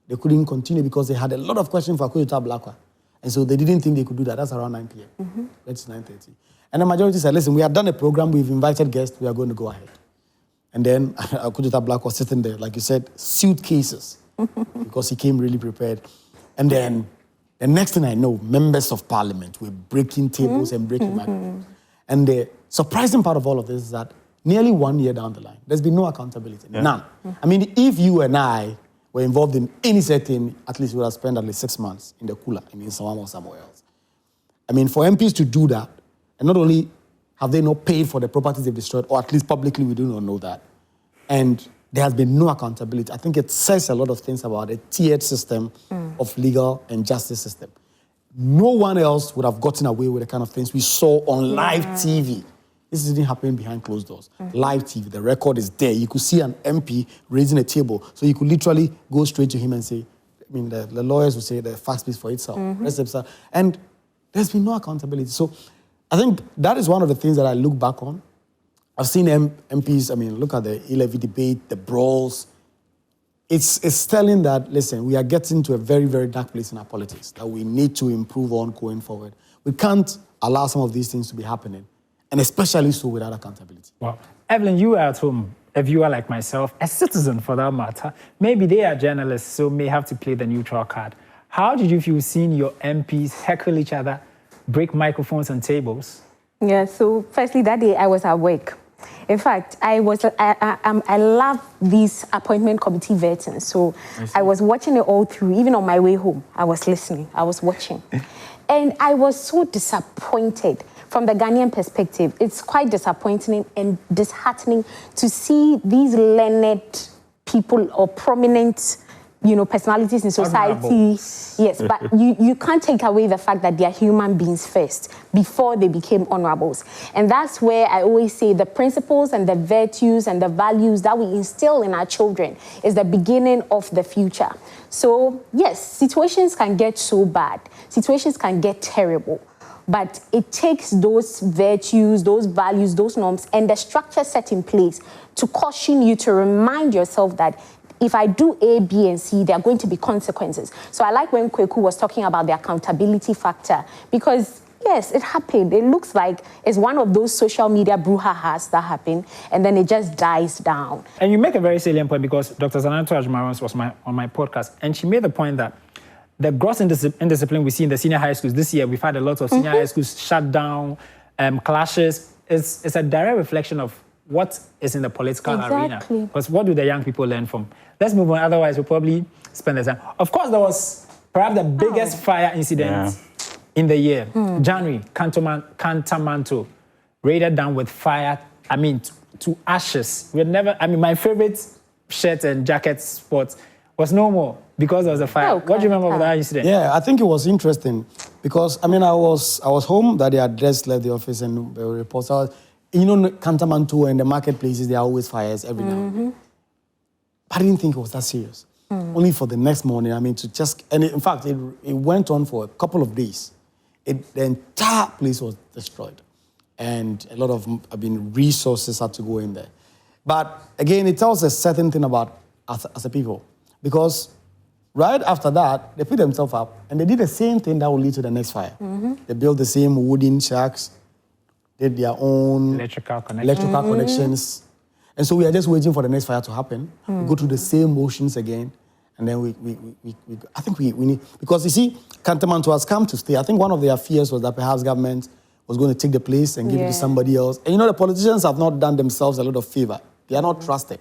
They couldn't continue because they had a lot of questions for Okudzeto Ablakwa. And so they didn't think they could do that. That's around 9 p.m. That's 9:30. And the majority said, listen, we have done a program, we've invited guests, we are going to go ahead. And then Okudzeto Ablakwa was sitting there, like you said, suitcases, because he came really prepared. And then the next thing I know, members of parliament were breaking tables and breaking microphones. And the surprising part of all of this is that nearly 1 year down the line, there's been no accountability, none. If you and I were involved in any setting, at least we would have spent at least 6 months in the cooler, in Sawam or somewhere else. For MPs to do that, and not only have they not paid for the properties they've destroyed, or at least publicly we do not know that, and there has been no accountability. I think it says a lot of things about a tiered system of legal and justice system. No one else would have gotten away with the kind of things we saw on live TV. This didn't happen behind closed doors. Live TV, the record is there. You could see an MP raising a table, so you could literally go straight to him and say, I mean, the lawyers would say the fact speaks for itself. And there's been no accountability. So I think that is one of the things that I look back on. I've seen MPs, I mean, look at the e-levy debate, the brawls. It's telling that, listen, we are getting to a very, very dark place in our politics that we need to improve on going forward. We can't allow some of these things to be happening, and especially so without accountability. Wow. Evelyn, you are at home, a viewer like myself, a citizen for that matter. Maybe they are journalists, so may have to play the neutral card. How did you feel seeing your MPs heckle each other, break microphones and tables? Yeah, so firstly, that day I was at work. In fact, I love these appointment committee vetting. So I was watching it all through. Even on my way home, I was listening, I was watching. And I was so disappointed from the Ghanaian perspective. It's quite disappointing and disheartening to see these learned people or prominent, personalities in society. Yes, but you can't take away the fact that they are human beings first before they became honorables. And that's where I always say the principles and the virtues and the values that we instill in our children is the beginning of the future. So yes, situations can get so bad. Situations can get terrible. But it takes those virtues, those values, those norms, and the structure set in place to caution you, to remind yourself that if I do A, B, and C, there are going to be consequences. So I like when Kwaku was talking about the accountability factor, because yes, it happened. It looks like it's one of those social media brouhahas that happen, and then it just dies down. And you make a very salient point, because Dr. Zananto Ajmarons was on my podcast, and she made the point that the gross indiscipline we see in the senior high schools this year, we've had a lot of senior high schools shut down, clashes. It's a direct reflection of what is in the political arena. Because what do the young people learn from? Let's move on, otherwise we'll probably spend the time. Of course, there was perhaps the biggest fire incident in the year. January, Kantamanto, raided down with fire, to ashes. My favorite shirt and jacket spot was no more because there was a fire. What do you remember of that incident? Yeah, I think it was interesting because, I was home that they had just left the office and there were reports. Kantamanto and the marketplaces, there are always fires every now and then. I didn't think it was that serious. Only for the next morning, and in fact, it went on for a couple of days. The entire place was destroyed. And a lot of, resources had to go in there. But again, it tells a certain thing about us as a people. Because right after that, they put themselves up and they did the same thing that will lead to the next fire. They built the same wooden shacks, did their own electrical connections. And so we are just waiting for the next fire to happen. We go through the same motions again. And then I think we need, because you see, Kantamanto has come to stay. I think one of their fears was that perhaps government was going to take the place and give it to somebody else. And the politicians have not done themselves a lot of favor. They are not trusted.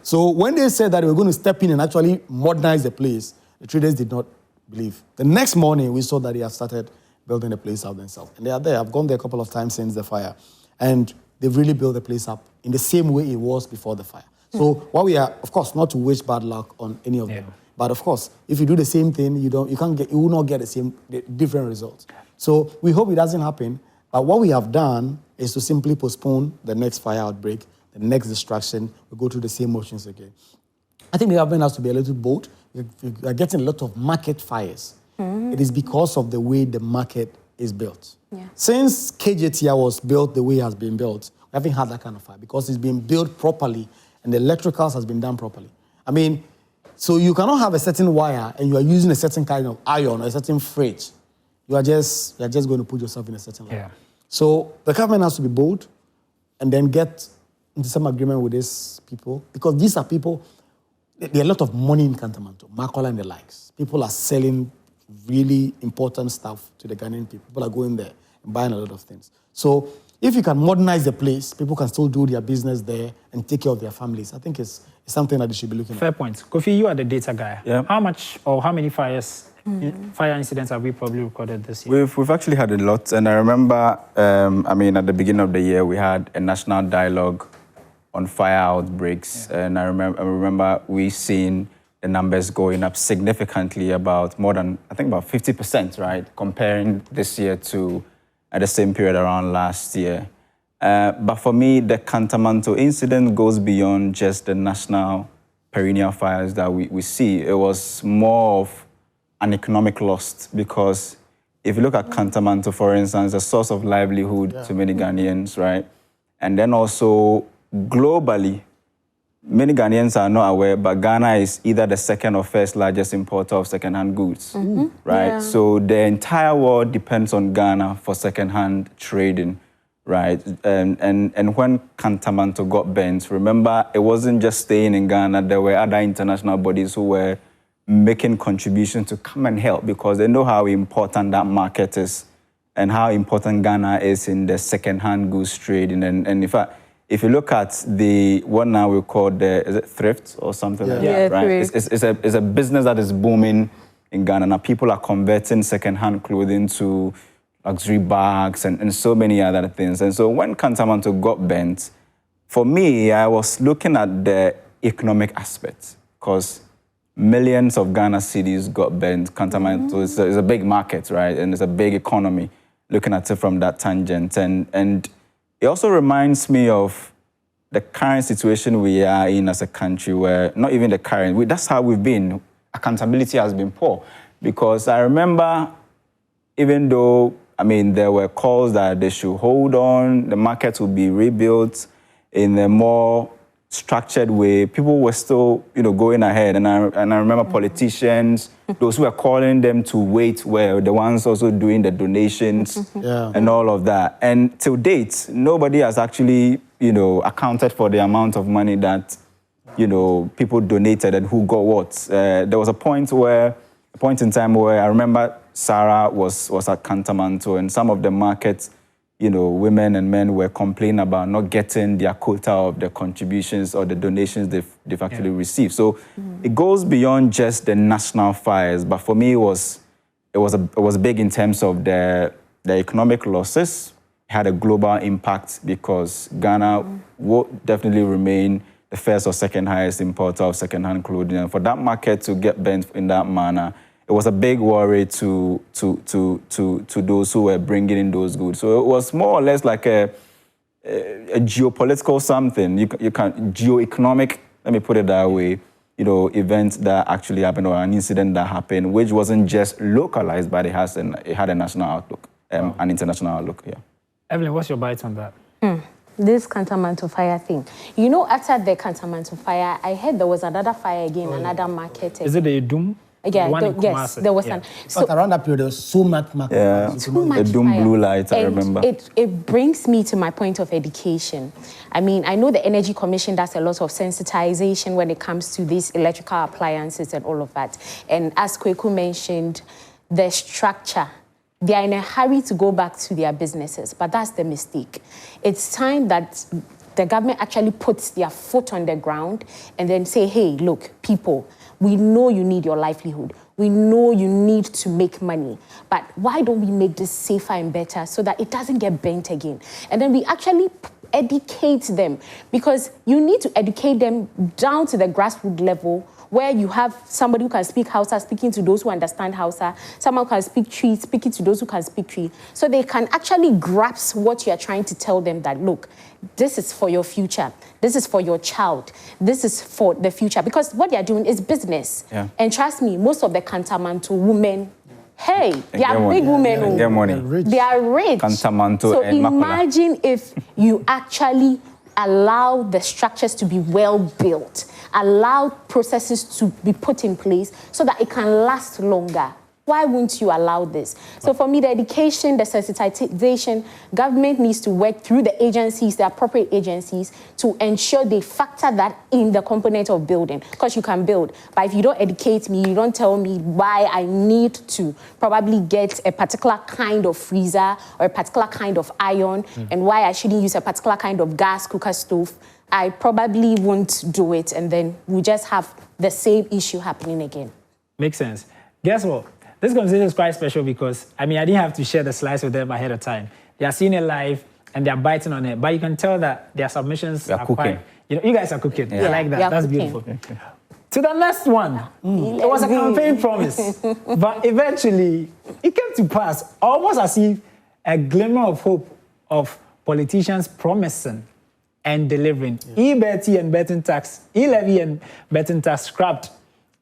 So when they said that they were going to step in and actually modernize the place, the traders did not believe. The next morning, we saw that they have started building the place out themselves. And they are there. I've gone there a couple of times since the fire. And they've really built the place up in the same way it was before the fire. So while we are, of course, not to wish bad luck on any of them, but of course, if you do the same thing, you will not get the different results. So we hope it doesn't happen. But what we have done is to simply postpone the next fire outbreak, the next distraction. We go through the same motions again. I think the government has to be a little bold. We are getting a lot of market fires. It is because of the way the market is built. Since KJTR was built the way it has been built, we haven't had that kind of fire because it's been built properly and the electricals has been done properly. So you cannot have a certain wire and you are using a certain kind of iron or a certain freight. You are just going to put yourself in a certain line. So the government has to be bold and then get into some agreement with these people, because these are people, there are a lot of money in Kantamanto, Makola and the likes. People are selling really important stuff to the Ghanaian people. People are going there and buying a lot of things. So if you can modernize the place, people can still do their business there and take care of their families. I think it's something that they should be looking at. Fair point. Kofi, you are the data guy. How much or how many fire incidents have we probably recorded this year? We've actually had a lot. And I remember, at the beginning of the year, we had a national dialogue on fire outbreaks. And I remember we seen the numbers going up significantly, about more than, I think about 50%, right? Comparing this year to at the same period around last year. But for me, the Kantamanto incident goes beyond just the national perennial fires that we see. It was more of an economic loss, because if you look at Kantamanto, for instance, a source of livelihood to many Ghanaians, right? And then also globally, many Ghanaians are not aware, but Ghana is either the second or first largest importer of second-hand goods, right? Yeah. So the entire world depends on Ghana for second-hand trading, right? And when Kantamanto got bent, remember, it wasn't just staying in Ghana. There were other international bodies who were making contributions to come and help, because they know how important that market is and how important Ghana is in the second-hand goods trading. And in fact, if you look at what now we call is it thrift or something like that, right? It's a business that is booming in Ghana. Now people are converting second-hand clothing to luxury bags and so many other things. And so when Kantamanto got bent, for me, I was looking at the economic aspect, because millions of Ghana cities got bent. Kantamanto is a big market, right? And it's a big economy, looking at it from that tangent. And it also reminds me of the current situation we are in as a country, where not even the current, that's how we've been. Accountability has been poor. Because I remember, even though, there were calls that they should hold on, the market would be rebuilt in a more structured way, people were still, going ahead. And I remember politicians, those who were calling them to wait, were the ones also doing the donations and all of that. And till date, nobody has actually, accounted for the amount of money that, people donated and who got what. There was a point in time where I remember Sarah was at Kantamanto, and some of the markets, women and men were complaining about not getting their quota of the contributions or the donations they've actually received. So it goes beyond just the national fires, but for me it was big in terms of the economic losses. It had a global impact, because Ghana will definitely remain the first or second highest importer of second-hand clothing, and for that market to get bent in that manner, it was a big worry to those who were bringing in those goods. So it was more or less like a geopolitical something. You can geoeconomic, let me put it that way, event that actually happened, or an incident that happened, which wasn't just localized, but it had a national outlook, an international outlook. Yeah. Evelyn, what's your bite on that? This Kantamanto fire thing. After the Kantamanto fire, I heard there was another fire again, another market. Is it the Doom? Yeah, yes, there was one. So around that period, there was so much market. Yeah, the Doom blue light, I remember. It brings me to my point of education. I know the Energy Commission does a lot of sensitization when it comes to these electrical appliances and all of that. And as Kwaku mentioned, the structure, they are in a hurry to go back to their businesses, but that's the mistake. It's time that the government actually puts their foot on the ground and then say, hey, look, people, we know you need your livelihood. We know you need to make money. But why don't we make this safer and better so that it doesn't get bent again? And then we actually educate them, because you need to educate them down to the grassroots level, where you have somebody who can speak Hausa speaking to those who understand Hausa, someone who can speak Tree speaking to those who can speak Tree, so they can actually grasp what you are trying to tell them, that, look, this is for your future, this is for your child, this is for the future, because what they are doing is business. Yeah. And trust me, most of the Kantamanto women, hey, they are big women. They money. They are rich. Kantamanto so and imagine if you actually allow the structures to be well built, allow processes to be put in place so that it can last longer. Why wouldn't you allow this? So for me, the education, the sensitization, government needs to work through the agencies, the appropriate agencies, to ensure they factor that in the component of building. Because you can build, but if you don't educate me, you don't tell me why I need to probably get a particular kind of freezer or a particular kind of iron, and why I shouldn't use a particular kind of gas cooker stove, I probably won't do it, and then we just have the same issue happening again. Makes sense. Guess what? This conversation is quite special because, I didn't have to share the slides with them ahead of time. They are seeing it live and they are biting on it, but you can tell that their submissions are quite you guys are cooking. I like that. We are That's cooking. beautiful. To the next one. It was a campaign promise, but eventually it came to pass, almost as if a glimmer of hope of politicians promising and delivering. E-levy and betting tax scrapped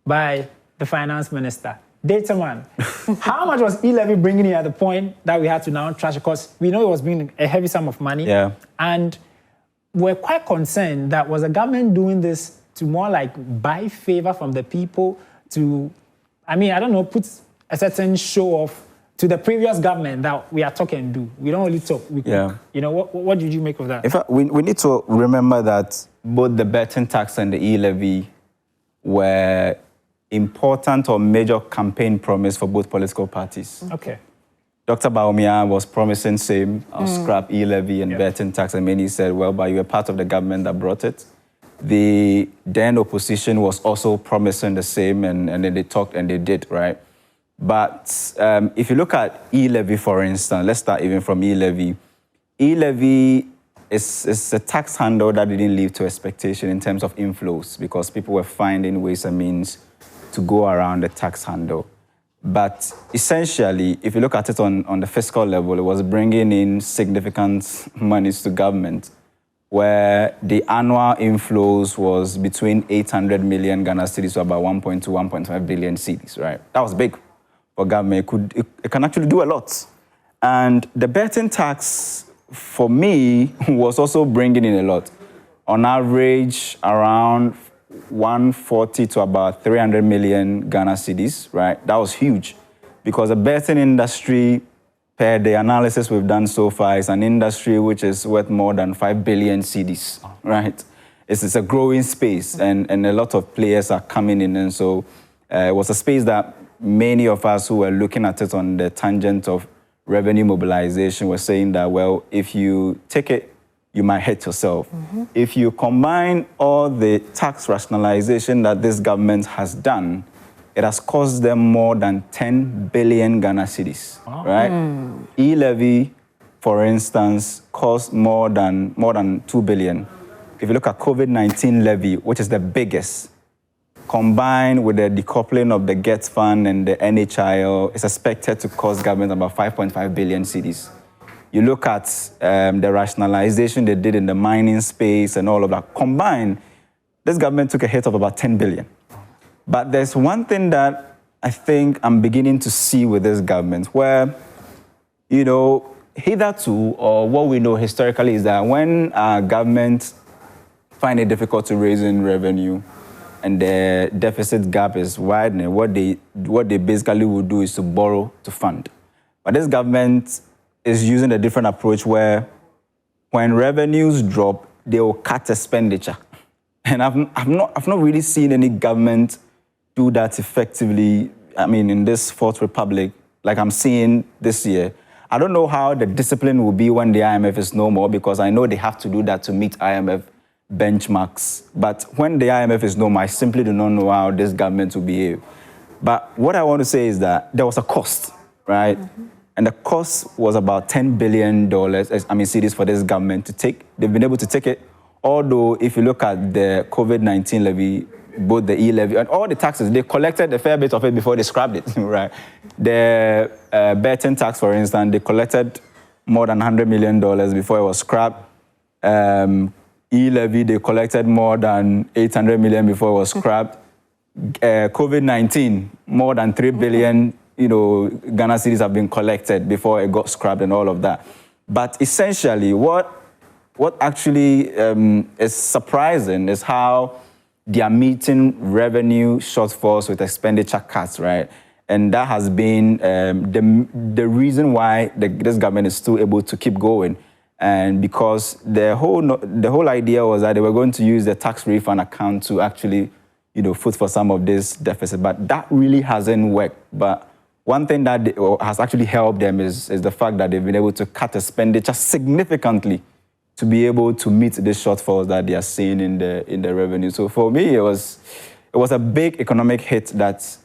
by the finance minister. Data man, how much was e-levy bringing in at the point that we had to now trash? Because we know it was bringing a heavy sum of money. Yeah. And we're quite concerned that was the government doing this to more like buy favor from the people to, I don't know, put a certain show off to the previous government that we are talking and do. We don't really talk, we cook. What did you make of that? In fact, we need to remember that both the betting tax and the e-levy were important or major campaign promise for both political parties. Okay. Dr. Bawumia was promising same, scrap e-levy and betting tax, and many said, well, but you were part of the government that brought it. The then opposition was also promising the same, and then they talked and they did, right? But if you look at e-levy, for instance, let's start even from e-levy. E-levy is a tax handle that didn't live to expectation in terms of inflows because people were finding ways and means to go around the tax handle. But essentially, if you look at it on the fiscal level, it was bringing in significant monies to government, where the annual inflows was between 800 million Ghana cedis to about 1.2, 1.5 billion cedis, right? That was big for government. It can actually do a lot. And the betting tax, for me, was also bringing in a lot. On average, around 140 to about 300 million Ghana cedis, right? That was huge because the betting industry, per the analysis we've done so far, is an industry which is worth more than 5 billion cedis, right? It's a growing space and a lot of players are coming in. And so it was a space that many of us who were looking at it on the tangent of revenue mobilization were saying that, well, if you take it, you might hurt yourself. If you combine all the tax rationalization that this government has done, it has cost them more than 10 billion Ghana cedis, right? E-levy, for instance, cost more than 2 billion. If you look at COVID-19 levy, which is the biggest, combined with the decoupling of the GET fund and the NHIL, it's expected to cost government about 5.5 billion cedis. You look at the rationalization they did in the mining space and all of that. Combined, this government took a hit of about 10 billion. But there's one thing that I think I'm beginning to see with this government where, hitherto, or what we know historically is that when our government find it difficult to raise in revenue and the deficit gap is widening, what they basically will do is to borrow to fund. But this government is using a different approach where when revenues drop, they will cut expenditure. And I've not really seen any government do that effectively, in this Fourth Republic, like I'm seeing this year. I don't know how the discipline will be when the IMF is no more, because I know they have to do that to meet IMF benchmarks. But when the IMF is no more, I simply do not know how this government will behave. But what I want to say is that there was a cost, right? And the cost was about $10 billion, cedis for this government to take. They've been able to take it. Although, if you look at the COVID-19 levy, both the e-levy and all the taxes, they collected a fair bit of it before they scrapped it, right? The betting tax, for instance, they collected more than $100 million before it was scrapped. E-levy, they collected more than 800 million before it was scrapped. COVID-19, more than 3 billion, Ghana cedis have been collected before it got scrapped and all of that. But essentially, what actually is surprising is how they are meeting revenue shortfalls with expenditure cuts, right? And that has been the reason why this government is still able to keep going. And because the whole idea was that they were going to use the tax refund account to actually, foot for some of this deficit. But that really hasn't worked. But one thing that has actually helped them is the fact that they've been able to cut expenditure significantly to be able to meet the shortfalls that they are seeing in the revenue. So for me, it was a big economic hit that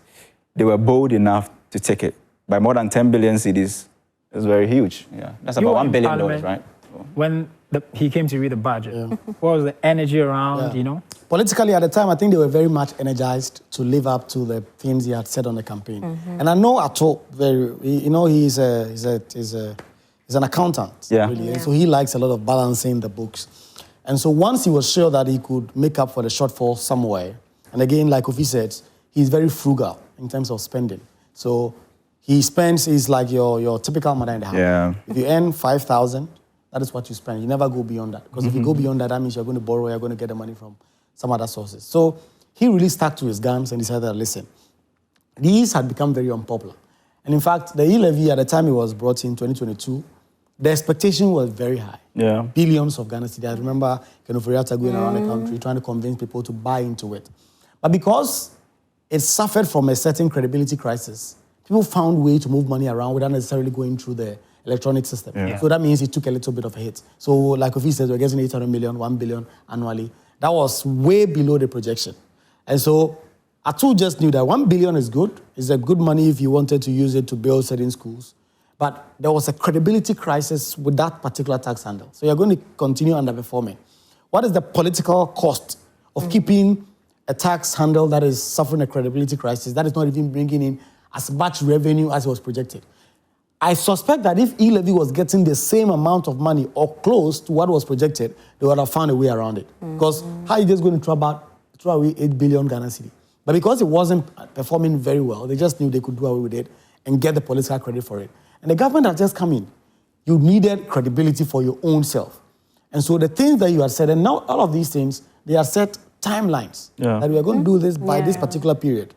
they were bold enough to take it. By more than 10 billion cedis, it's very huge. Yeah, that's about $1 billion, right? When he came to read the budget. What was the energy around, you know? Politically, at the time, I think they were very much energized to live up to the themes he had set on the campaign. And I know Ato he's an accountant, really. And so he likes a lot of balancing the books. And so once he was sure that he could make up for the shortfall somewhere, and again, like Kofi said, he's very frugal in terms of spending. So he's like your typical mother in the house. Yeah. If you earn 5,000, that is what you spend. You never go beyond that. Because if you go beyond that, that means you're going to borrow, you're going to get the money from some other sources. So he really stuck to his guns and decided, listen, these had become very unpopular. And in fact, the e-levy at the time it was brought in 2022, the expectation was very high. Yeah. Billions of Ghana cedis. I remember Agyei going around the country trying to convince people to buy into it. But because it suffered from a certain credibility crisis, people found ways to move money around without necessarily going through the electronic system. Yeah. So that means it took a little bit of a hit. So like Kofi says, we're getting 800 million, 1 billion annually. That was way below the projection. And so Atu just knew that 1 billion is good. It's a good money if you wanted to use it to build certain schools. But there was a credibility crisis with that particular tax handle. So you're going to continue underperforming. What is the political cost of keeping a tax handle that is suffering a credibility crisis, that is not even bringing in as much revenue as it was projected? I suspect that if e-levy was getting the same amount of money or close to what was projected, they would have found a way around it. Because how are you just going to throw away 8 billion Ghana cedi? But because it wasn't performing very well, they just knew they could do away with it and get the political credit for it. And the government had just come in. You needed credibility for your own self. And so the things that you had said, and now all of these things, they are set timelines that we are going to do this by this particular period.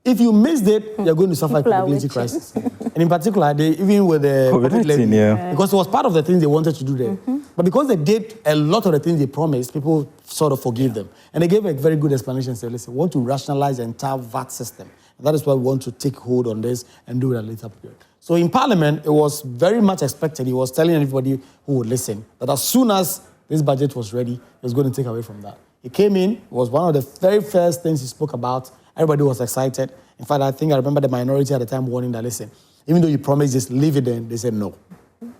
If you missed it, you're going to suffer a credibility crisis. And in particular, even with the COVID levy, because it was part of the things they wanted to do there. But because they did a lot of the things they promised, people sort of forgave them. And they gave a very good explanation. Say, listen, we want to rationalize the entire VAT system. And that is why we want to take hold on this and do it at a later period. So in Parliament, it was very much expected. He was telling everybody who would listen that as soon as this budget was ready, he was going to take away from that. He came in, it was one of the very first things he spoke about. Everybody was excited. In fact, I remember the minority at the time warning that, listen, even though you promised just leave it in, they said no.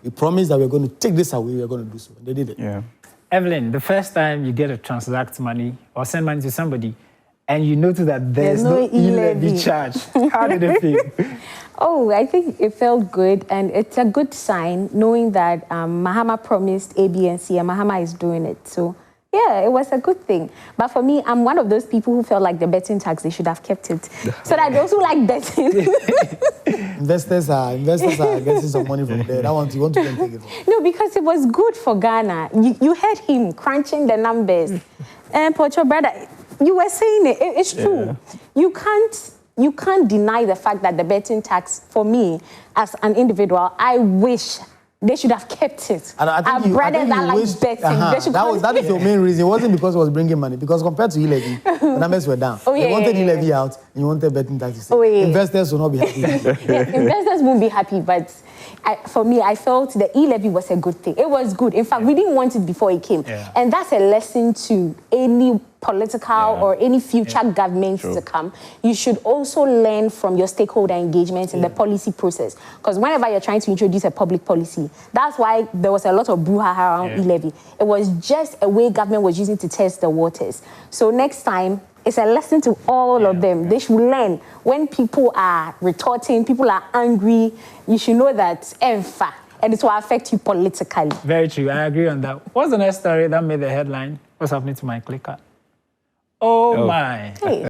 You promised that we're going to take this away, we're going to do so. And they did it. Yeah. Evelyn, the first time you get to transact money or send money to somebody and you notice that there's no e-levy charge, how did it feel? Oh, I think it felt good, and it's a good sign knowing that Mahama promised A, B, and C, and Mahama is doing it. So, yeah, it was a good thing. But for me, I'm one of those people who felt like the betting tax, they should have kept it. So that those who like betting. Investors are getting some money from there. That one, you want to go and take it. No, because it was good for Ghana. You heard him crunching the numbers. And Pocho, brother, you were saying it. It's true. Yeah. You can't deny the fact that the betting tax, for me, as an individual, I wish they should have kept it. Our brothers that like betting. That is your main reason. It wasn't because it was bringing money. Because compared to e-levy, the numbers were down. They wanted e-levy out, and you wanted betting tax. Investors will not be happy. Investors won't be happy, but for me, I felt the e-levy was a good thing. It was good. In fact, we didn't want it before it came. Yeah. And that's a lesson to any political or any future governments to come. You should also learn from your stakeholder engagement in the policy process. Because whenever you're trying to introduce a public policy, that's why there was a lot of brouhaha around e-levy. It was just a way government was using to test the waters. So next time, it's a lesson to all of them. They should learn when people are retorting, people are angry, you should know that and it will affect you politically. Very true. I agree on that. What's the next story that made the headline? What's happening to my clicker? Oh my. Hey.